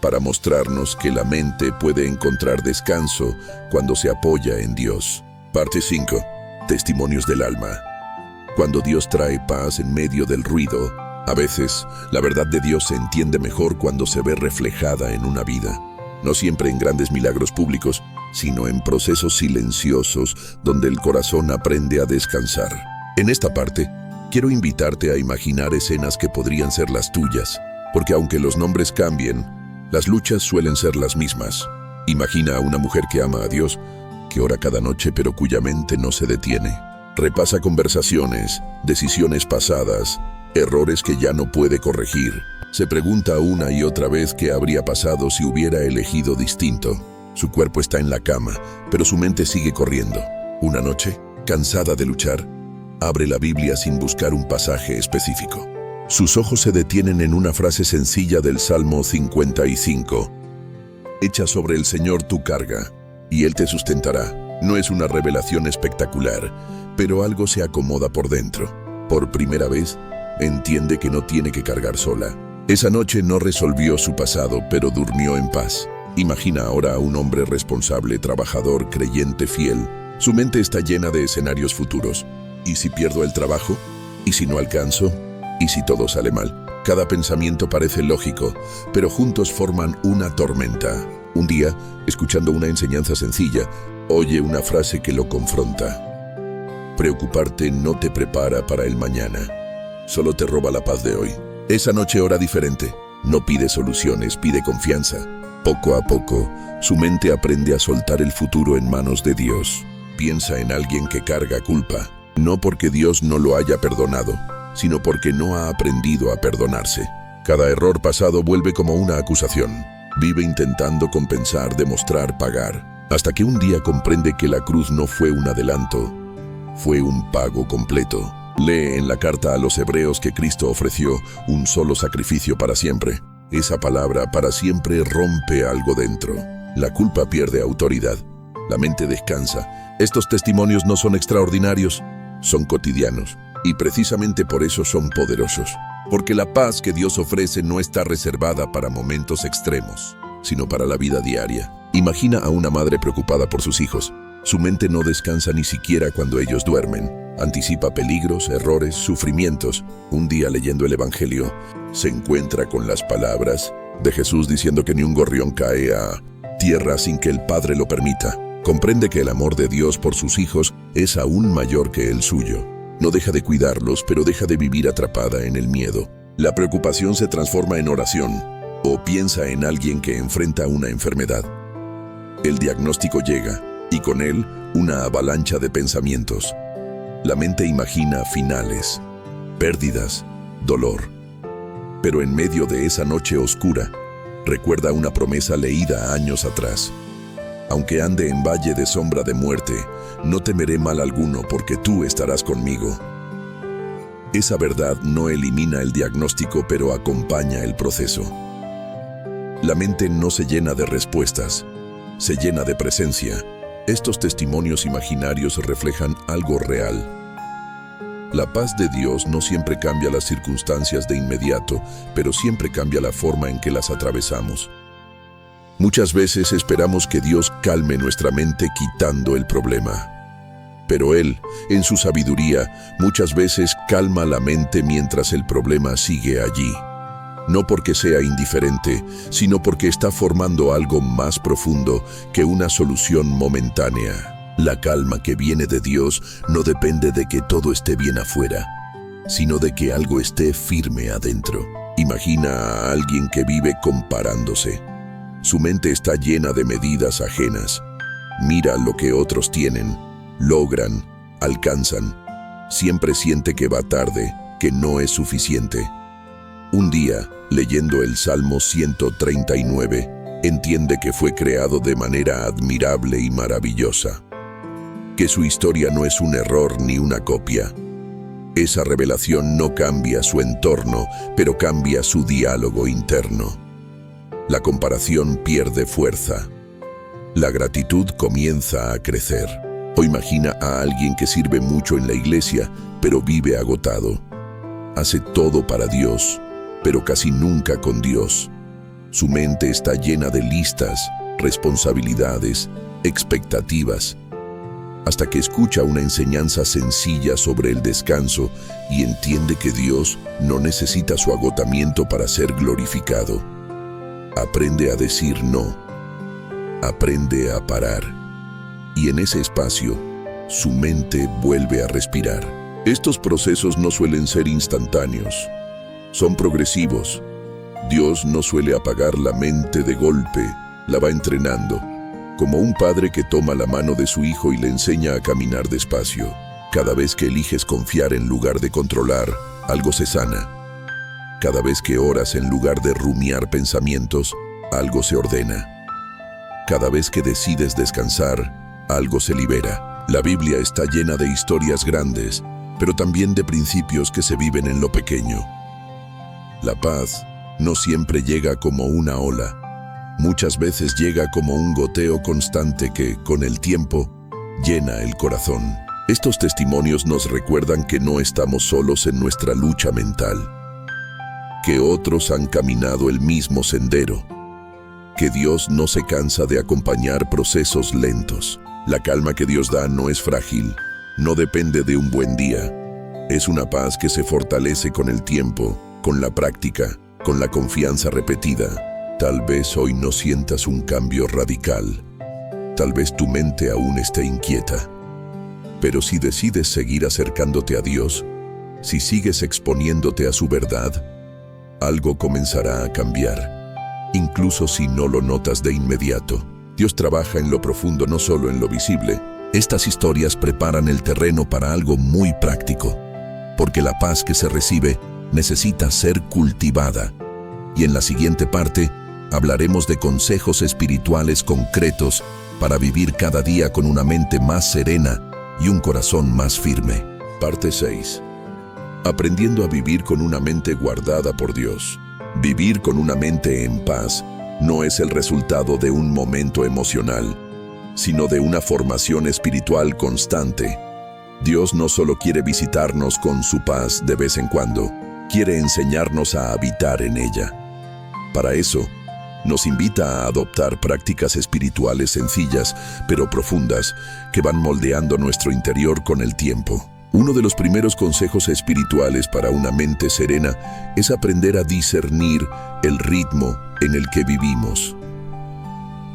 Para mostrarnos que la mente puede encontrar descanso cuando se apoya en Dios. Parte 5. Testimonios del alma. Cuando Dios trae paz en medio del ruido, a veces la verdad de Dios se entiende mejor cuando se ve reflejada en una vida. No siempre en grandes milagros públicos, sino en procesos silenciosos donde el corazón aprende a descansar. En esta parte, quiero invitarte a imaginar escenas que podrían ser las tuyas, porque aunque los nombres cambien, las luchas suelen ser las mismas. Imagina a una mujer que ama a Dios, que ora cada noche pero cuya mente no se detiene. Repasa conversaciones, decisiones pasadas, errores que ya no puede corregir. Se pregunta una y otra vez qué habría pasado si hubiera elegido distinto. Su cuerpo está en la cama, pero su mente sigue corriendo. Una noche, cansada de luchar, abre la Biblia sin buscar un pasaje específico. Sus ojos se detienen en una frase sencilla del Salmo 55. Echa sobre el Señor tu carga, y Él te sustentará. No es una revelación espectacular, pero algo se acomoda por dentro. Por primera vez, entiende que no tiene que cargar sola. Esa noche no resolvió su pasado, pero durmió en paz. Imagina ahora a un hombre responsable, trabajador, creyente, fiel. Su mente está llena de escenarios futuros. ¿Y si pierdo el trabajo? ¿Y si no alcanzo? ¿Y si todo sale mal? Cada pensamiento parece lógico, pero juntos forman una tormenta. Un día, escuchando una enseñanza sencilla, oye una frase que lo confronta. Preocuparte no te prepara para el mañana, solo te roba la paz de hoy. Esa noche ora diferente. No pide soluciones, pide confianza. Poco a poco, su mente aprende a soltar el futuro en manos de Dios. Piensa en alguien que carga culpa, no porque Dios no lo haya perdonado, sino porque no ha aprendido a perdonarse. Cada error pasado vuelve como una acusación. Vive intentando compensar, demostrar, pagar, hasta que un día comprende que la cruz no fue un adelanto, fue un pago completo. Lee en la carta a los Hebreos que Cristo ofreció un solo sacrificio para siempre. Esa palabra para siempre rompe algo dentro. La culpa pierde autoridad. La mente descansa. Estos testimonios no son extraordinarios, son cotidianos. Y precisamente por eso son poderosos. Porque la paz que Dios ofrece no está reservada para momentos extremos, sino para la vida diaria. Imagina a una madre preocupada por sus hijos. Su mente no descansa ni siquiera cuando ellos duermen. Anticipa peligros, errores, sufrimientos. Un día leyendo el Evangelio, se encuentra con las palabras de Jesús diciendo que ni un gorrión cae a tierra sin que el Padre lo permita. Comprende que el amor de Dios por sus hijos es aún mayor que el suyo. No deja de cuidarlos, pero deja de vivir atrapada en el miedo. La preocupación se transforma en oración, o piensa en alguien que enfrenta una enfermedad. El diagnóstico llega, y con él, una avalancha de pensamientos. La mente imagina finales, pérdidas, dolor. Pero en medio de esa noche oscura, recuerda una promesa leída años atrás. Aunque ande en valle de sombra de muerte, no temeré mal alguno porque tú estarás conmigo. Esa verdad no elimina el diagnóstico, pero acompaña el proceso. La mente no se llena de respuestas, se llena de presencia. Estos testimonios imaginarios reflejan algo real. La paz de Dios no siempre cambia las circunstancias de inmediato, pero siempre cambia la forma en que las atravesamos. Muchas veces esperamos que Dios calme nuestra mente quitando el problema. Pero Él, en su sabiduría, muchas veces calma la mente mientras el problema sigue allí. No porque sea indiferente, sino porque está formando algo más profundo que una solución momentánea. La calma que viene de Dios no depende de que todo esté bien afuera, sino de que algo esté firme adentro. Imagina a alguien que vive comparándose. Su mente está llena de medidas ajenas. Mira lo que otros tienen, logran, alcanzan. Siempre siente que va tarde, que no es suficiente. Un día, leyendo el Salmo 139, entiende que fue creado de manera admirable y maravillosa. Que su historia no es un error ni una copia. Esa revelación no cambia su entorno, pero cambia su diálogo interno. La comparación pierde fuerza. La gratitud comienza a crecer. O imagina a alguien que sirve mucho en la iglesia, pero vive agotado. Hace todo para Dios, pero casi nunca con Dios. Su mente está llena de listas, responsabilidades, expectativas, hasta que escucha una enseñanza sencilla sobre el descanso y entiende que Dios no necesita su agotamiento para ser glorificado. Aprende a decir no. Aprende a parar. Y en ese espacio, su mente vuelve a respirar. Estos procesos no suelen ser instantáneos. Son progresivos. Dios no suele apagar la mente de golpe, la va entrenando, como un padre que toma la mano de su hijo y le enseña a caminar despacio. Cada vez que eliges confiar en lugar de controlar, algo se sana. Cada vez que oras en lugar de rumiar pensamientos, algo se ordena. Cada vez que decides descansar, algo se libera. La Biblia está llena de historias grandes, pero también de principios que se viven en lo pequeño. La paz no siempre llega como una ola. Muchas veces llega como un goteo constante que, con el tiempo, llena el corazón. Estos testimonios nos recuerdan que no estamos solos en nuestra lucha mental, que otros han caminado el mismo sendero, que Dios no se cansa de acompañar procesos lentos. La calma que Dios da no es frágil, no depende de un buen día. Es una paz que se fortalece con el tiempo, con la práctica, con la confianza repetida. Tal vez hoy no sientas un cambio radical. Tal vez tu mente aún esté inquieta. Pero si decides seguir acercándote a Dios, si sigues exponiéndote a su verdad, algo comenzará a cambiar, incluso si no lo notas de inmediato. Dios trabaja en lo profundo, no solo en lo visible. Estas historias preparan el terreno para algo muy práctico, porque la paz que se recibe necesita ser cultivada. Y en la siguiente parte, hablaremos de consejos espirituales concretos para vivir cada día con una mente más serena y un corazón más firme. Parte 6. Aprendiendo a vivir con una mente guardada por Dios. Vivir con una mente en paz no es el resultado de un momento emocional, sino de una formación espiritual constante. Dios no solo quiere visitarnos con su paz de vez en cuando, quiere enseñarnos a habitar en ella. Para eso, nos invita a adoptar prácticas espirituales sencillas, pero profundas, que van moldeando nuestro interior con el tiempo. Uno de los primeros consejos espirituales para una mente serena es aprender a discernir el ritmo en el que vivimos.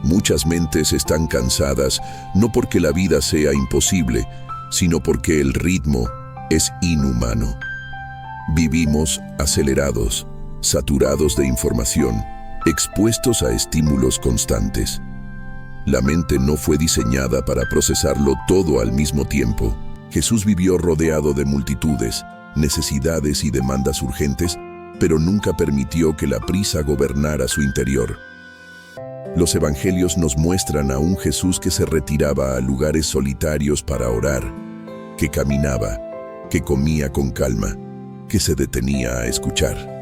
Muchas mentes están cansadas no porque la vida sea imposible, sino porque el ritmo es inhumano. Vivimos acelerados, saturados de información, expuestos a estímulos constantes. La mente no fue diseñada para procesarlo todo al mismo tiempo. Jesús vivió rodeado de multitudes, necesidades y demandas urgentes, pero nunca permitió que la prisa gobernara su interior. Los evangelios nos muestran a un Jesús que se retiraba a lugares solitarios para orar, que caminaba, que comía con calma, que se detenía a escuchar.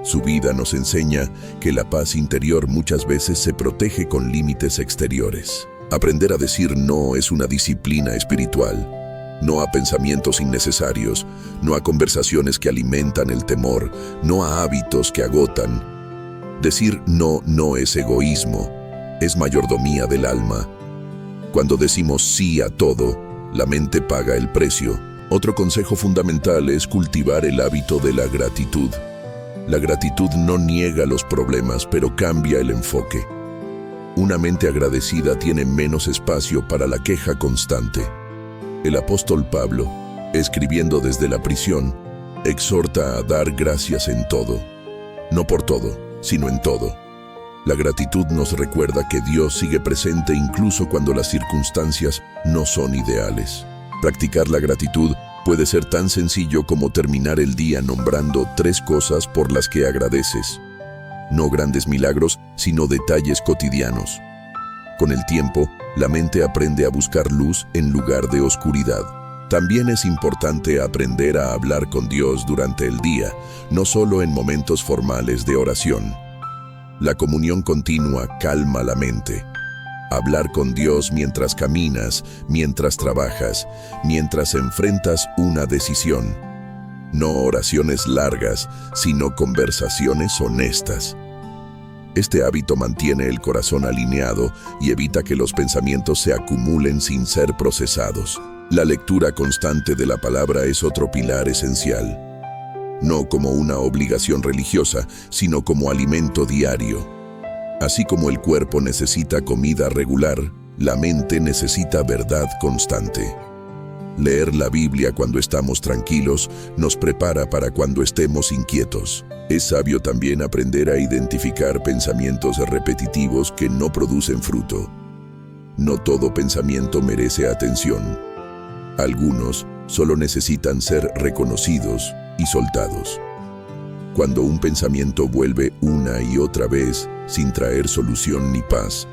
Su vida nos enseña que la paz interior muchas veces se protege con límites exteriores. Aprender a decir no es una disciplina espiritual. No a pensamientos innecesarios, no a conversaciones que alimentan el temor, no a hábitos que agotan. Decir no no es egoísmo, es mayordomía del alma. Cuando decimos sí a todo, la mente paga el precio. Otro consejo fundamental es cultivar el hábito de la gratitud. La gratitud no niega los problemas, pero cambia el enfoque. Una mente agradecida tiene menos espacio para la queja constante. El apóstol Pablo, escribiendo desde la prisión, exhorta a dar gracias en todo. No por todo, sino en todo. La gratitud nos recuerda que Dios sigue presente incluso cuando las circunstancias no son ideales. Practicar la gratitud puede ser tan sencillo como terminar el día nombrando 3 cosas por las que agradeces. No grandes milagros, sino detalles cotidianos. Con el tiempo, la mente aprende a buscar luz en lugar de oscuridad. También es importante aprender a hablar con Dios durante el día, no solo en momentos formales de oración. La comunión continua calma la mente. Hablar con Dios mientras caminas, mientras trabajas, mientras enfrentas una decisión. No oraciones largas, sino conversaciones honestas. Este hábito mantiene el corazón alineado y evita que los pensamientos se acumulen sin ser procesados. La lectura constante de la palabra es otro pilar esencial. No como una obligación religiosa, sino como alimento diario. Así como el cuerpo necesita comida regular, la mente necesita verdad constante. Leer la Biblia cuando estamos tranquilos nos prepara para cuando estemos inquietos. Es sabio también aprender a identificar pensamientos repetitivos que no producen fruto. No todo pensamiento merece atención. Algunos solo necesitan ser reconocidos y soltados. Cuando un pensamiento vuelve una y otra vez sin traer solución ni paz,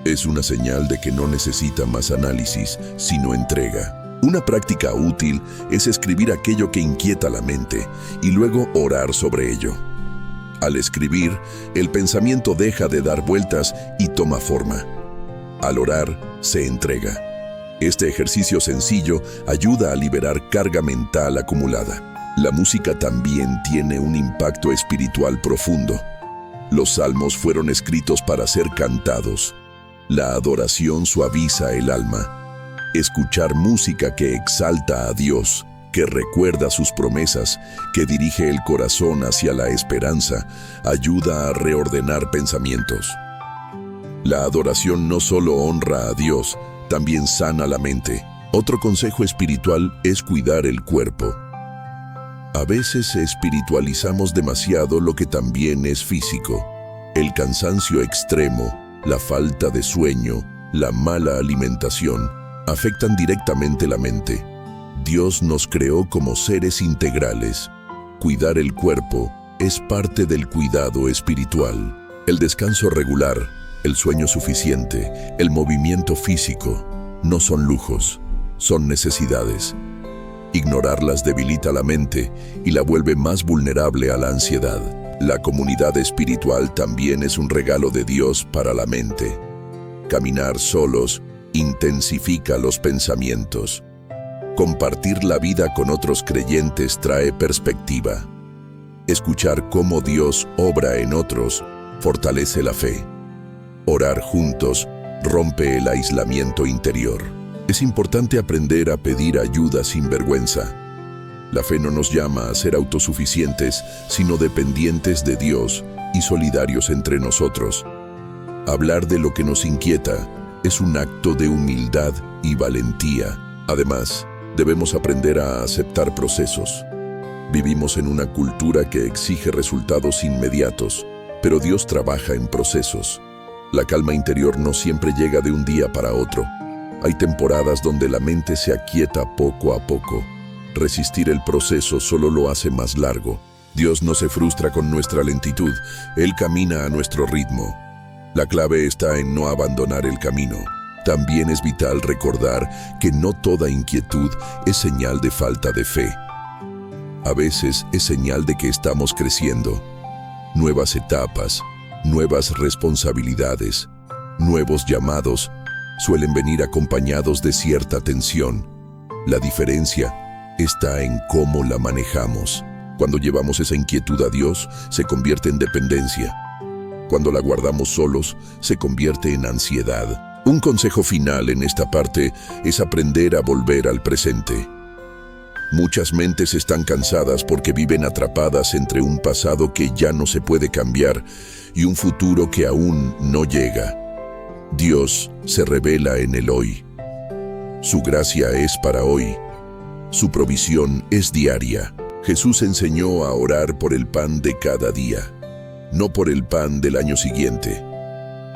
es una señal de que no necesita más análisis, sino entrega. Una práctica útil es escribir aquello que inquieta la mente y luego orar sobre ello. Al escribir, el pensamiento deja de dar vueltas y toma forma. Al orar, se entrega. Este ejercicio sencillo ayuda a liberar carga mental acumulada. La música también tiene un impacto espiritual profundo. Los salmos fueron escritos para ser cantados. La adoración suaviza el alma. Escuchar música que exalta a Dios, que recuerda sus promesas, que dirige el corazón hacia la esperanza, ayuda a reordenar pensamientos. La adoración no solo honra a Dios, también sana la mente. Otro consejo espiritual es cuidar el cuerpo. A veces espiritualizamos demasiado lo que también es físico. El cansancio extremo, la falta de sueño, la mala alimentación, afectan directamente la mente. Dios nos creó como seres integrales. Cuidar el cuerpo es parte del cuidado espiritual. El descanso regular, el sueño suficiente, el movimiento físico, no son lujos, son necesidades. Ignorarlas debilita la mente y la vuelve más vulnerable a la ansiedad. La comunidad espiritual también es un regalo de Dios para la mente. Caminar solos intensifica los pensamientos. Compartir la vida con otros creyentes trae perspectiva. Escuchar cómo Dios obra en otros fortalece la fe. Orar juntos rompe el aislamiento interior. Es importante aprender a pedir ayuda sin vergüenza. La fe no nos llama a ser autosuficientes, sino dependientes de Dios y solidarios entre nosotros. Hablar de lo que nos inquieta es un acto de humildad y valentía. Además, debemos aprender a aceptar procesos. Vivimos en una cultura que exige resultados inmediatos, pero Dios trabaja en procesos. La calma interior no siempre llega de un día para otro. Hay temporadas donde la mente se aquieta poco a poco. Resistir el proceso solo lo hace más largo. Dios no se frustra con nuestra lentitud, Él camina a nuestro ritmo. La clave está en no abandonar el camino. También es vital recordar que no toda inquietud es señal de falta de fe. A veces es señal de que estamos creciendo. Nuevas etapas, nuevas responsabilidades, nuevos llamados suelen venir acompañados de cierta tensión. La diferencia está en cómo la manejamos. Cuando llevamos esa inquietud a Dios, se convierte en dependencia. Cuando la guardamos solos, se convierte en ansiedad. Un consejo final en esta parte es aprender a volver al presente. Muchas mentes están cansadas porque viven atrapadas entre un pasado que ya no se puede cambiar y un futuro que aún no llega. Dios se revela en el hoy. Su gracia es para hoy. Su provisión es diaria. Jesús enseñó a orar por el pan de cada día, no por el pan del año siguiente.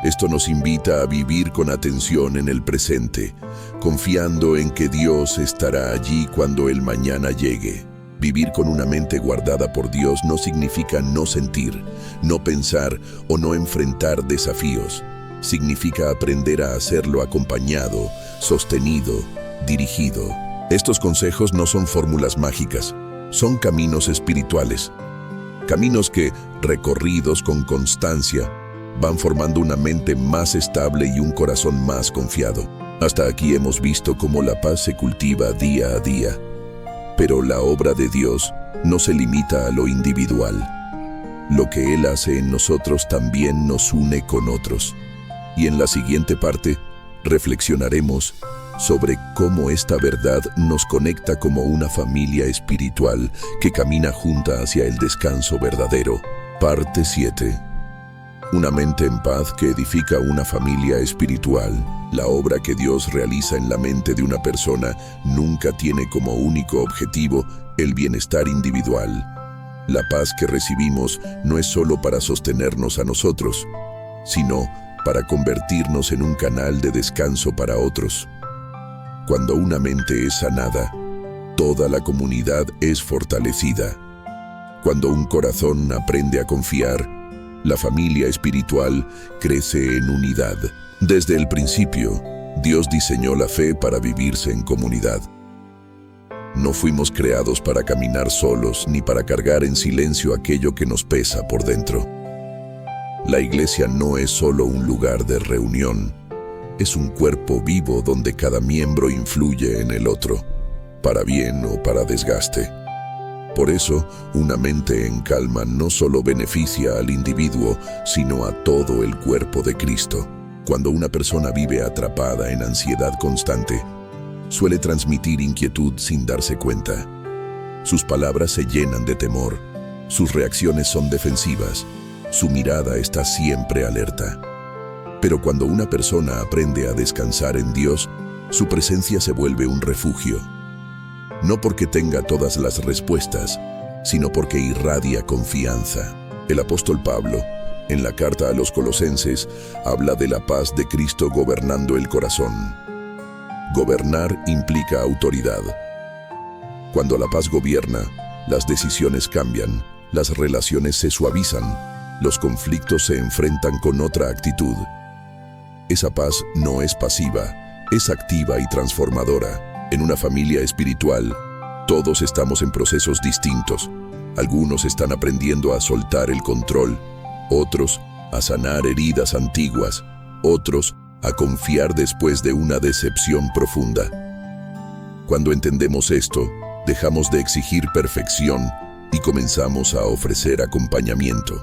Esto nos invita a vivir con atención en el presente, confiando en que Dios estará allí cuando el mañana llegue. Vivir con una mente guardada por Dios no significa no sentir, no pensar o no enfrentar desafíos. Significa aprender a hacerlo acompañado, sostenido, dirigido. Estos consejos no son fórmulas mágicas, son caminos espirituales. Caminos que, recorridos con constancia, van formando una mente más estable y un corazón más confiado. Hasta aquí hemos visto cómo la paz se cultiva día a día. Pero la obra de Dios no se limita a lo individual. Lo que Él hace en nosotros también nos une con otros. Y en la siguiente parte, reflexionaremos sobre cómo esta verdad nos conecta como una familia espiritual que camina junta hacia el descanso verdadero. Parte 7. Una mente en paz que edifica una familia espiritual. La obra que Dios realiza en la mente de una persona nunca tiene como único objetivo el bienestar individual. La paz que recibimos no es solo para sostenernos a nosotros, sino para convertirnos en un canal de descanso para otros. Cuando una mente es sanada, toda la comunidad es fortalecida. Cuando un corazón aprende a confiar, la familia espiritual crece en unidad. Desde el principio, Dios diseñó la fe para vivirse en comunidad. No fuimos creados para caminar solos ni para cargar en silencio aquello que nos pesa por dentro. La iglesia no es solo un lugar de reunión, es un cuerpo vivo donde cada miembro influye en el otro, para bien o para desgaste. Por eso, una mente en calma no solo beneficia al individuo, sino a todo el cuerpo de Cristo. Cuando una persona vive atrapada en ansiedad constante, suele transmitir inquietud sin darse cuenta. Sus palabras se llenan de temor, sus reacciones son defensivas, su mirada está siempre alerta. Pero cuando una persona aprende a descansar en Dios, Su presencia se vuelve un refugio. No porque tenga todas las respuestas, sino porque irradia confianza. El apóstol Pablo, en la carta a los Colosenses, habla de la paz de Cristo gobernando el corazón. Gobernar implica autoridad. Cuando la paz gobierna, las decisiones cambian, las relaciones se suavizan, los conflictos se enfrentan con otra actitud. Esa paz no es pasiva, es activa y transformadora. En una familia espiritual, todos estamos en procesos distintos. Algunos están aprendiendo a soltar el control, otros a sanar heridas antiguas, otros a confiar después de una decepción profunda. Cuando entendemos esto, dejamos de exigir perfección y comenzamos a ofrecer acompañamiento.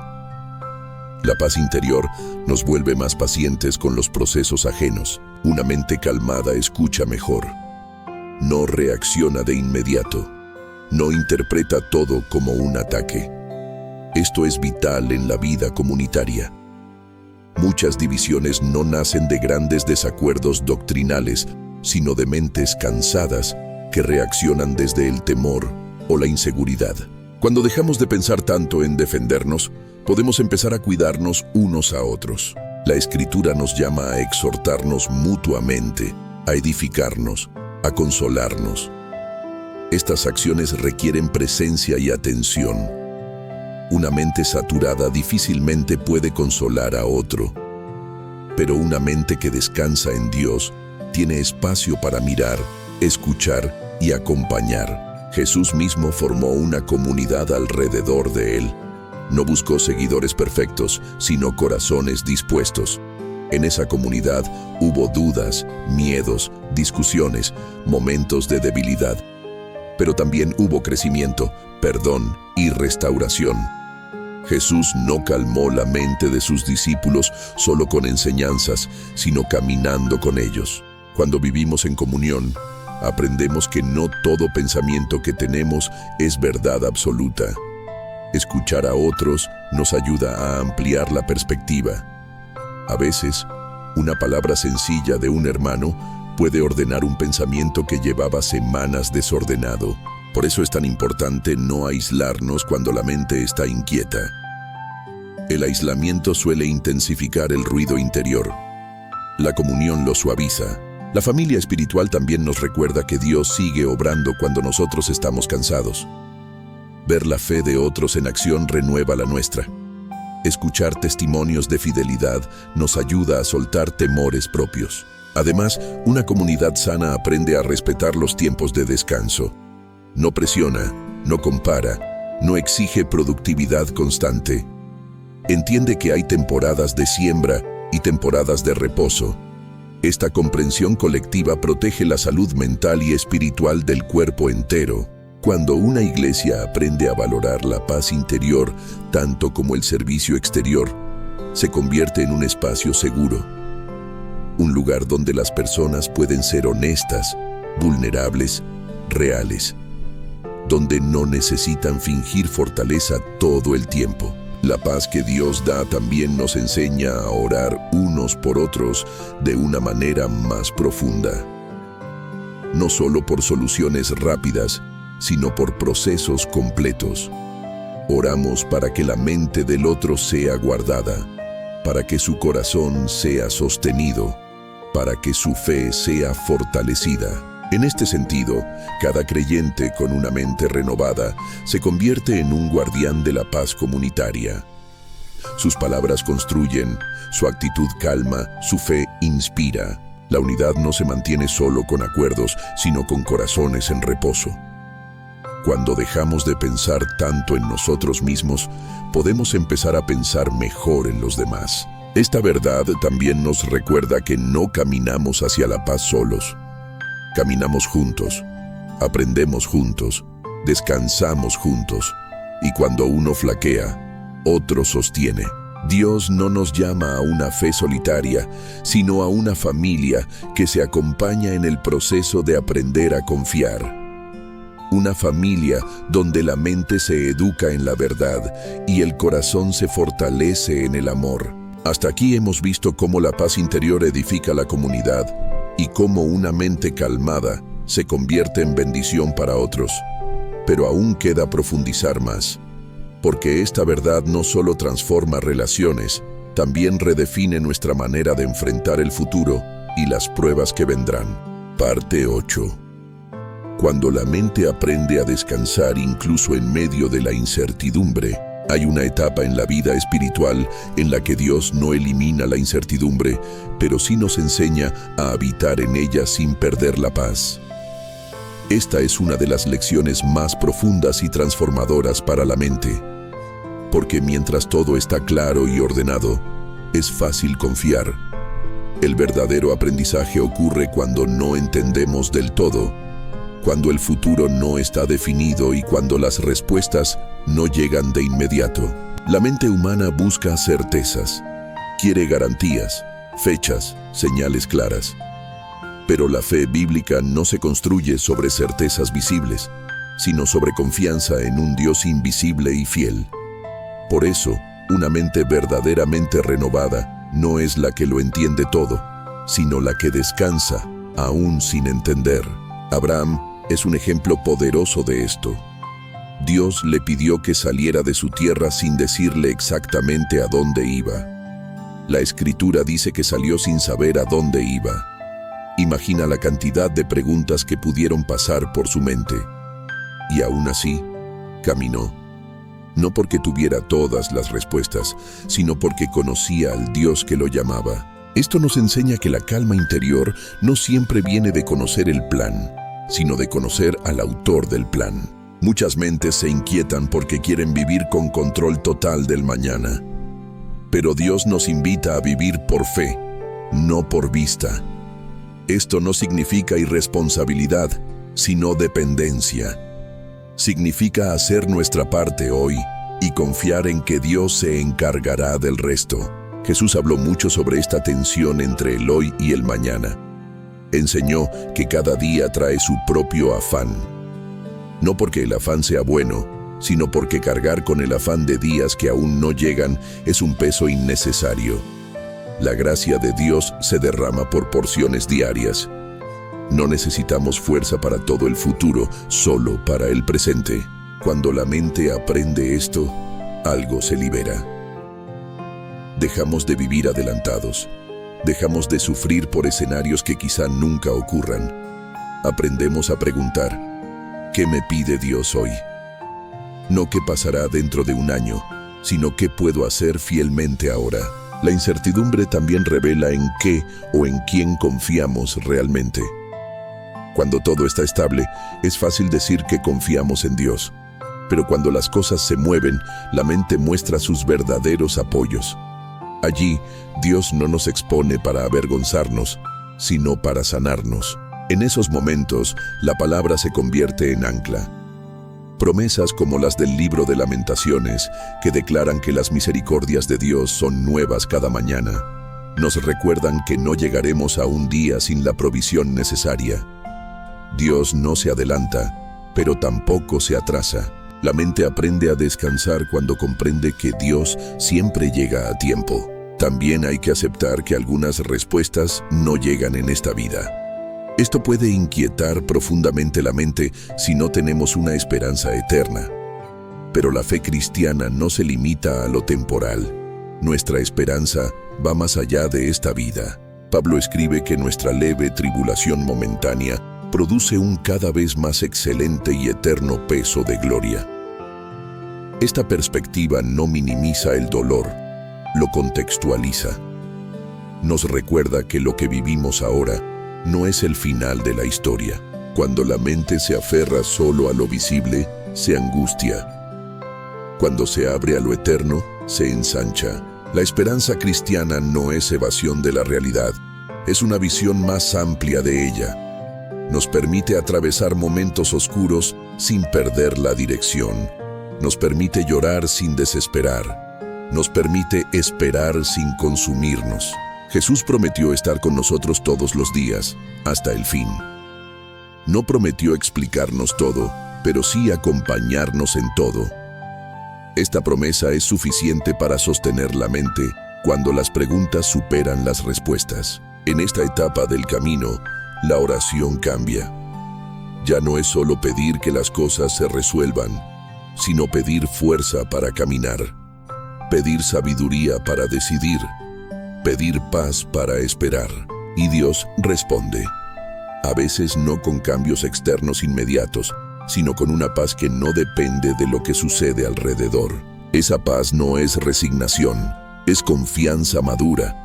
La paz interior nos vuelve más pacientes con los procesos ajenos. Una mente calmada escucha mejor. No reacciona de inmediato. No interpreta todo como un ataque. Esto es vital en la vida comunitaria. Muchas divisiones no nacen de grandes desacuerdos doctrinales, sino de mentes cansadas que reaccionan desde el temor o la inseguridad. Cuando dejamos de pensar tanto en defendernos, podemos empezar a cuidarnos unos a otros. La Escritura nos llama a exhortarnos mutuamente, a edificarnos, a consolarnos. Estas acciones requieren presencia y atención. Una mente saturada difícilmente puede consolar a otro, pero una mente que descansa en Dios tiene espacio para mirar, escuchar y acompañar. Jesús mismo formó una comunidad alrededor de él. No buscó seguidores perfectos, sino corazones dispuestos. En esa comunidad hubo dudas, miedos, discusiones, momentos de debilidad. Pero también hubo crecimiento, perdón y restauración. Jesús no calmó la mente de sus discípulos solo con enseñanzas, sino caminando con ellos. Cuando vivimos en comunión, aprendemos que no todo pensamiento que tenemos es verdad absoluta. Escuchar a otros nos ayuda a ampliar la perspectiva. A veces, una palabra sencilla de un hermano puede ordenar un pensamiento que llevaba semanas desordenado. Por eso es tan importante no aislarnos cuando la mente está inquieta. El aislamiento suele intensificar el ruido interior. La comunión lo suaviza. La familia espiritual también nos recuerda que Dios sigue obrando cuando nosotros estamos cansados. Ver la fe de otros en acción renueva la nuestra. Escuchar testimonios de fidelidad nos ayuda a soltar temores propios. Además, una comunidad sana aprende a respetar los tiempos de descanso. No presiona, no compara, no exige productividad constante. Entiende que hay temporadas de siembra y temporadas de reposo. Esta comprensión colectiva protege la salud mental y espiritual del cuerpo entero. Cuando una iglesia aprende a valorar la paz interior tanto como el servicio exterior, se convierte en un espacio seguro. Un lugar donde las personas pueden ser honestas, vulnerables, reales. Donde no necesitan fingir fortaleza todo el tiempo. La paz que Dios da también nos enseña a orar unos por otros de una manera más profunda. No solo por soluciones rápidas, sino por procesos completos. Oramos para que la mente del otro sea guardada, para que su corazón sea sostenido, para que su fe sea fortalecida. En este sentido, cada creyente con una mente renovada se convierte en un guardián de la paz comunitaria. Sus palabras construyen, su actitud calma, su fe inspira. La unidad no se mantiene solo con acuerdos, sino con corazones en reposo. Cuando dejamos de pensar tanto en nosotros mismos, podemos empezar a pensar mejor en los demás. Esta verdad también nos recuerda que no caminamos hacia la paz solos. Caminamos juntos, aprendemos juntos, descansamos juntos, y cuando uno flaquea, otro sostiene. Dios no nos llama a una fe solitaria, sino a una familia que se acompaña en el proceso de aprender a confiar. Una familia donde la mente se educa en la verdad y el corazón se fortalece en el amor. Hasta aquí hemos visto cómo la paz interior edifica la comunidad, y cómo una mente calmada se convierte en bendición para otros. Pero aún queda profundizar más, porque esta verdad no solo transforma relaciones, también redefine nuestra manera de enfrentar el futuro y las pruebas que vendrán. Parte 8. Cuando la mente aprende a descansar incluso en medio de la incertidumbre, hay una etapa en la vida espiritual en la que Dios no elimina la incertidumbre, pero sí nos enseña a habitar en ella sin perder la paz. Esta es una de las lecciones más profundas y transformadoras para la mente, porque mientras todo está claro y ordenado, es fácil confiar. El verdadero aprendizaje ocurre cuando no entendemos del todo, cuando el futuro no está definido y cuando las respuestas no llegan de inmediato. La mente humana busca certezas, quiere garantías, fechas, señales claras. Pero la fe bíblica no se construye sobre certezas visibles, sino sobre confianza en un Dios invisible y fiel. Por eso, una mente verdaderamente renovada no es la que lo entiende todo, sino la que descansa, aún sin entender. Abraham es un ejemplo poderoso de esto. Dios le pidió que saliera de su tierra sin decirle exactamente a dónde iba. La Escritura dice que salió sin saber a dónde iba. Imagina la cantidad de preguntas que pudieron pasar por su mente. Y aún así, caminó. No porque tuviera todas las respuestas, sino porque conocía al Dios que lo llamaba. Esto nos enseña que la calma interior no siempre viene de conocer el plan, sino de conocer al autor del plan. Muchas mentes se inquietan porque quieren vivir con control total del mañana. Pero Dios nos invita a vivir por fe, no por vista. Esto no significa irresponsabilidad, sino dependencia. Significa hacer nuestra parte hoy y confiar en que Dios se encargará del resto. Jesús habló mucho sobre esta tensión entre el hoy y el mañana. Enseñó que cada día trae su propio afán. No porque el afán sea bueno, sino porque cargar con el afán de días que aún no llegan es un peso innecesario. La gracia de Dios se derrama por porciones diarias. No necesitamos fuerza para todo el futuro, solo para el presente. Cuando la mente aprende esto, algo se libera. Dejamos de vivir adelantados. Dejamos de sufrir por escenarios que quizá nunca ocurran. Aprendemos a preguntar, ¿qué me pide Dios hoy? No qué pasará dentro de un año, sino qué puedo hacer fielmente ahora. La incertidumbre también revela en qué o en quién confiamos realmente. Cuando todo está estable, es fácil decir que confiamos en Dios. Pero cuando las cosas se mueven, la mente muestra sus verdaderos apoyos. Allí, Dios no nos expone para avergonzarnos, sino para sanarnos. En esos momentos, la palabra se convierte en ancla. Promesas como las del libro de Lamentaciones, que declaran que las misericordias de Dios son nuevas cada mañana, nos recuerdan que no llegaremos a un día sin la provisión necesaria. Dios no se adelanta, pero tampoco se atrasa. La mente aprende a descansar cuando comprende que Dios siempre llega a tiempo. También hay que aceptar que algunas respuestas no llegan en esta vida. Esto puede inquietar profundamente la mente si no tenemos una esperanza eterna. Pero la fe cristiana no se limita a lo temporal. Nuestra esperanza va más allá de esta vida. Pablo escribe que nuestra leve tribulación momentánea produce un cada vez más excelente y eterno peso de gloria. Esta perspectiva no minimiza el dolor, lo contextualiza. Nos recuerda que lo que vivimos ahora no es el final de la historia. Cuando la mente se aferra solo a lo visible, se angustia. Cuando se abre a lo eterno, se ensancha. La esperanza cristiana no es evasión de la realidad, es una visión más amplia de ella. Nos permite atravesar momentos oscuros sin perder la dirección. Nos permite llorar sin desesperar. Nos permite esperar sin consumirnos. Jesús prometió estar con nosotros todos los días, hasta el fin. No prometió explicarnos todo, pero sí acompañarnos en todo. Esta promesa es suficiente para sostener la mente cuando las preguntas superan las respuestas. En esta etapa del camino, la oración cambia. Ya no es solo pedir que las cosas se resuelvan, sino pedir fuerza para caminar, pedir sabiduría para decidir, pedir paz para esperar. Y Dios responde. A veces no con cambios externos inmediatos, sino con una paz que no depende de lo que sucede alrededor. Esa paz no es resignación, es confianza madura.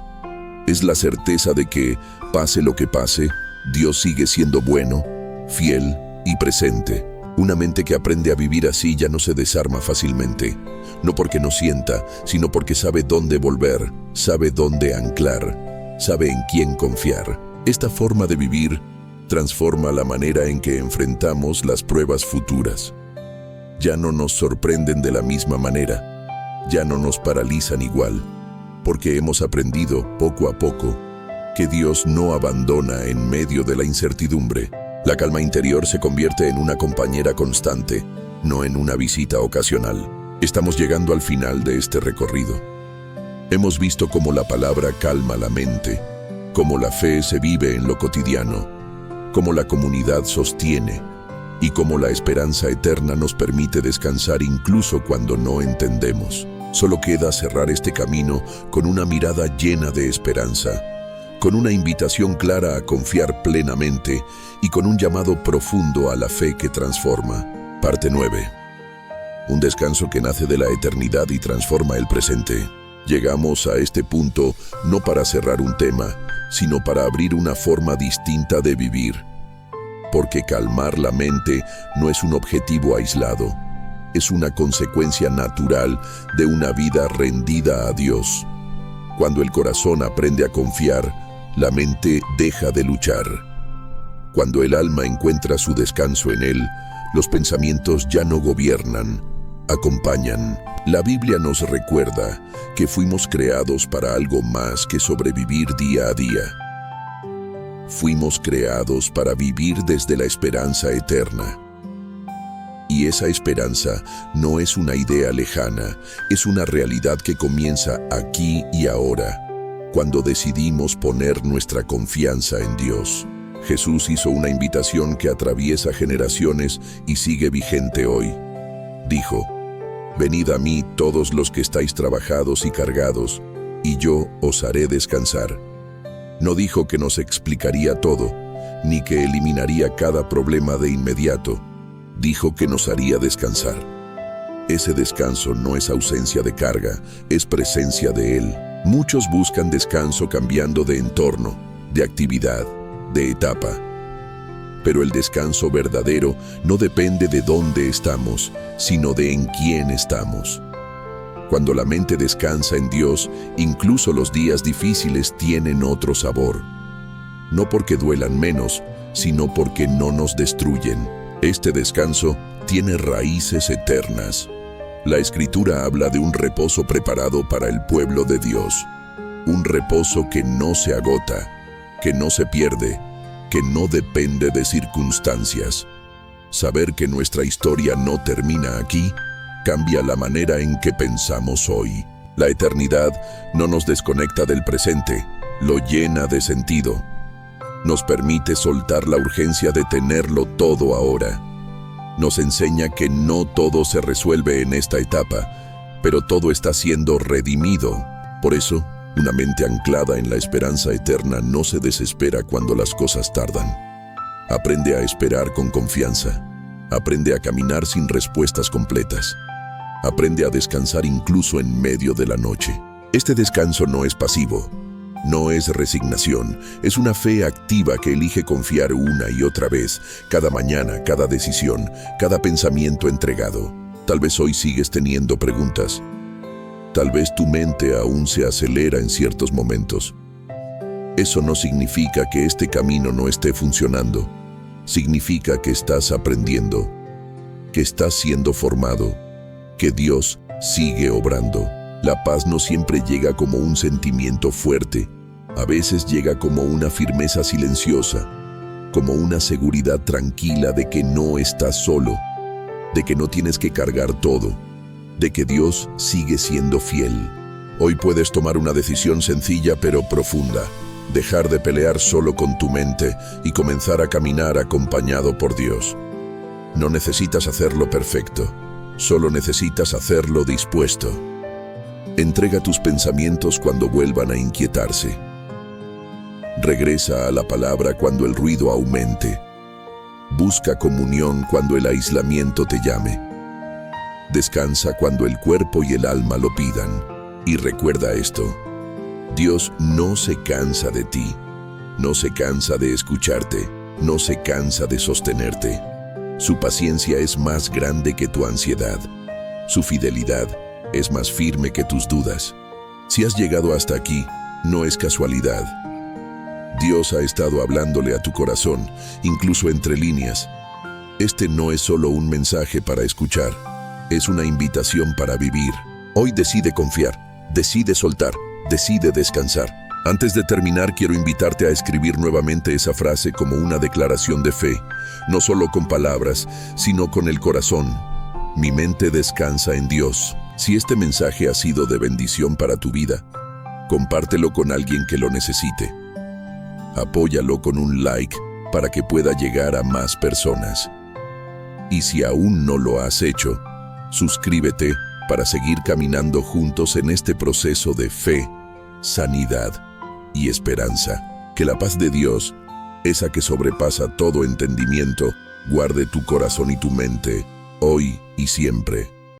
Es la certeza de que, pase lo que pase, Dios sigue siendo bueno, fiel y presente. Una mente que aprende a vivir así ya no se desarma fácilmente, no porque no sienta, sino porque sabe dónde volver, sabe dónde anclar, sabe en quién confiar. Esta forma de vivir transforma la manera en que enfrentamos las pruebas futuras. Ya no nos sorprenden de la misma manera, ya no nos paralizan igual, porque hemos aprendido poco a poco que Dios no abandona en medio de la incertidumbre. La calma interior se convierte en una compañera constante, no en una visita ocasional. Estamos llegando al final de este recorrido. Hemos visto cómo la palabra calma la mente, cómo la fe se vive en lo cotidiano, cómo la comunidad sostiene y cómo la esperanza eterna nos permite descansar incluso cuando no entendemos. Solo queda cerrar este camino con una mirada llena de esperanza, con una invitación clara a confiar plenamente y con un llamado profundo a la fe que transforma. Parte 9. Un descanso que nace de la eternidad y transforma el presente. Llegamos a este punto no para cerrar un tema, sino para abrir una forma distinta de vivir. Porque calmar la mente no es un objetivo aislado, es una consecuencia natural de una vida rendida a Dios. Cuando el corazón aprende a confiar, la mente deja de luchar. Cuando el alma encuentra su descanso en Él, los pensamientos ya no gobiernan, acompañan. La Biblia nos recuerda que fuimos creados para algo más que sobrevivir día a día. Fuimos creados para vivir desde la esperanza eterna. Y esa esperanza no es una idea lejana, es una realidad que comienza aquí y ahora, cuando decidimos poner nuestra confianza en Dios. Jesús hizo una invitación que atraviesa generaciones y sigue vigente hoy. Dijo: «Venid a mí todos los que estáis trabajados y cargados, y yo os haré descansar». No dijo que nos explicaría todo, ni que eliminaría cada problema de inmediato. Dijo que nos haría descansar. Ese descanso no es ausencia de carga, es presencia de Él. Muchos buscan descanso cambiando de entorno, de actividad, de etapa. Pero el descanso verdadero no depende de dónde estamos, sino de en quién estamos. Cuando la mente descansa en Dios, incluso los días difíciles tienen otro sabor. No porque duelan menos, sino porque no nos destruyen. Este descanso tiene raíces eternas. La Escritura habla de un reposo preparado para el pueblo de Dios. Un reposo que no se agota, que no se pierde, que no depende de circunstancias. Saber que nuestra historia no termina aquí, cambia la manera en que pensamos hoy. La eternidad no nos desconecta del presente, lo llena de sentido. Nos permite soltar la urgencia de tenerlo todo ahora. Nos enseña que no todo se resuelve en esta etapa, pero todo está siendo redimido. Por eso, una mente anclada en la esperanza eterna no se desespera cuando las cosas tardan. Aprende a esperar con confianza. Aprende a caminar sin respuestas completas. Aprende a descansar incluso en medio de la noche. Este descanso no es pasivo, no es resignación, es una fe activa que elige confiar una y otra vez, cada mañana, cada decisión, cada pensamiento entregado. Tal vez hoy sigues teniendo preguntas. Tal vez tu mente aún se acelera en ciertos momentos. Eso no significa que este camino no esté funcionando. Significa que estás aprendiendo, que estás siendo formado, que Dios sigue obrando. La paz no siempre llega como un sentimiento fuerte. A veces llega como una firmeza silenciosa, como una seguridad tranquila de que no estás solo, de que no tienes que cargar todo, de que Dios sigue siendo fiel. Hoy puedes tomar una decisión sencilla pero profunda. dejar de pelear solo con tu mente y comenzar a caminar acompañado por Dios. No necesitas hacerlo perfecto, solo necesitas hacerlo dispuesto. Entrega tus pensamientos cuando vuelvan a inquietarse. Regresa a la palabra cuando el ruido aumente. Busca comunión cuando el aislamiento te llame. Descansa cuando el cuerpo y el alma lo pidan. Y recuerda esto: Dios no se cansa de ti, no se cansa de escucharte, no se cansa de sostenerte. Su paciencia es más grande que tu ansiedad. Su fidelidad es más firme que tus dudas. Si has llegado hasta aquí, no es casualidad. Dios ha estado hablándole a tu corazón, incluso entre líneas. Este no es solo un mensaje para escuchar, es una invitación para vivir. Hoy decide confiar, decide soltar, decide descansar. Antes de terminar, quiero invitarte a escribir nuevamente esa frase como una declaración de fe, no solo con palabras, sino con el corazón. Mi mente descansa en Dios. Si este mensaje ha sido de bendición para tu vida, compártelo con alguien que lo necesite. Apóyalo con un like para que pueda llegar a más personas. Y si aún no lo has hecho, suscríbete para seguir caminando juntos en este proceso de fe, sanidad y esperanza. Que la paz de Dios, esa que sobrepasa todo entendimiento, guarde tu corazón y tu mente, hoy y siempre.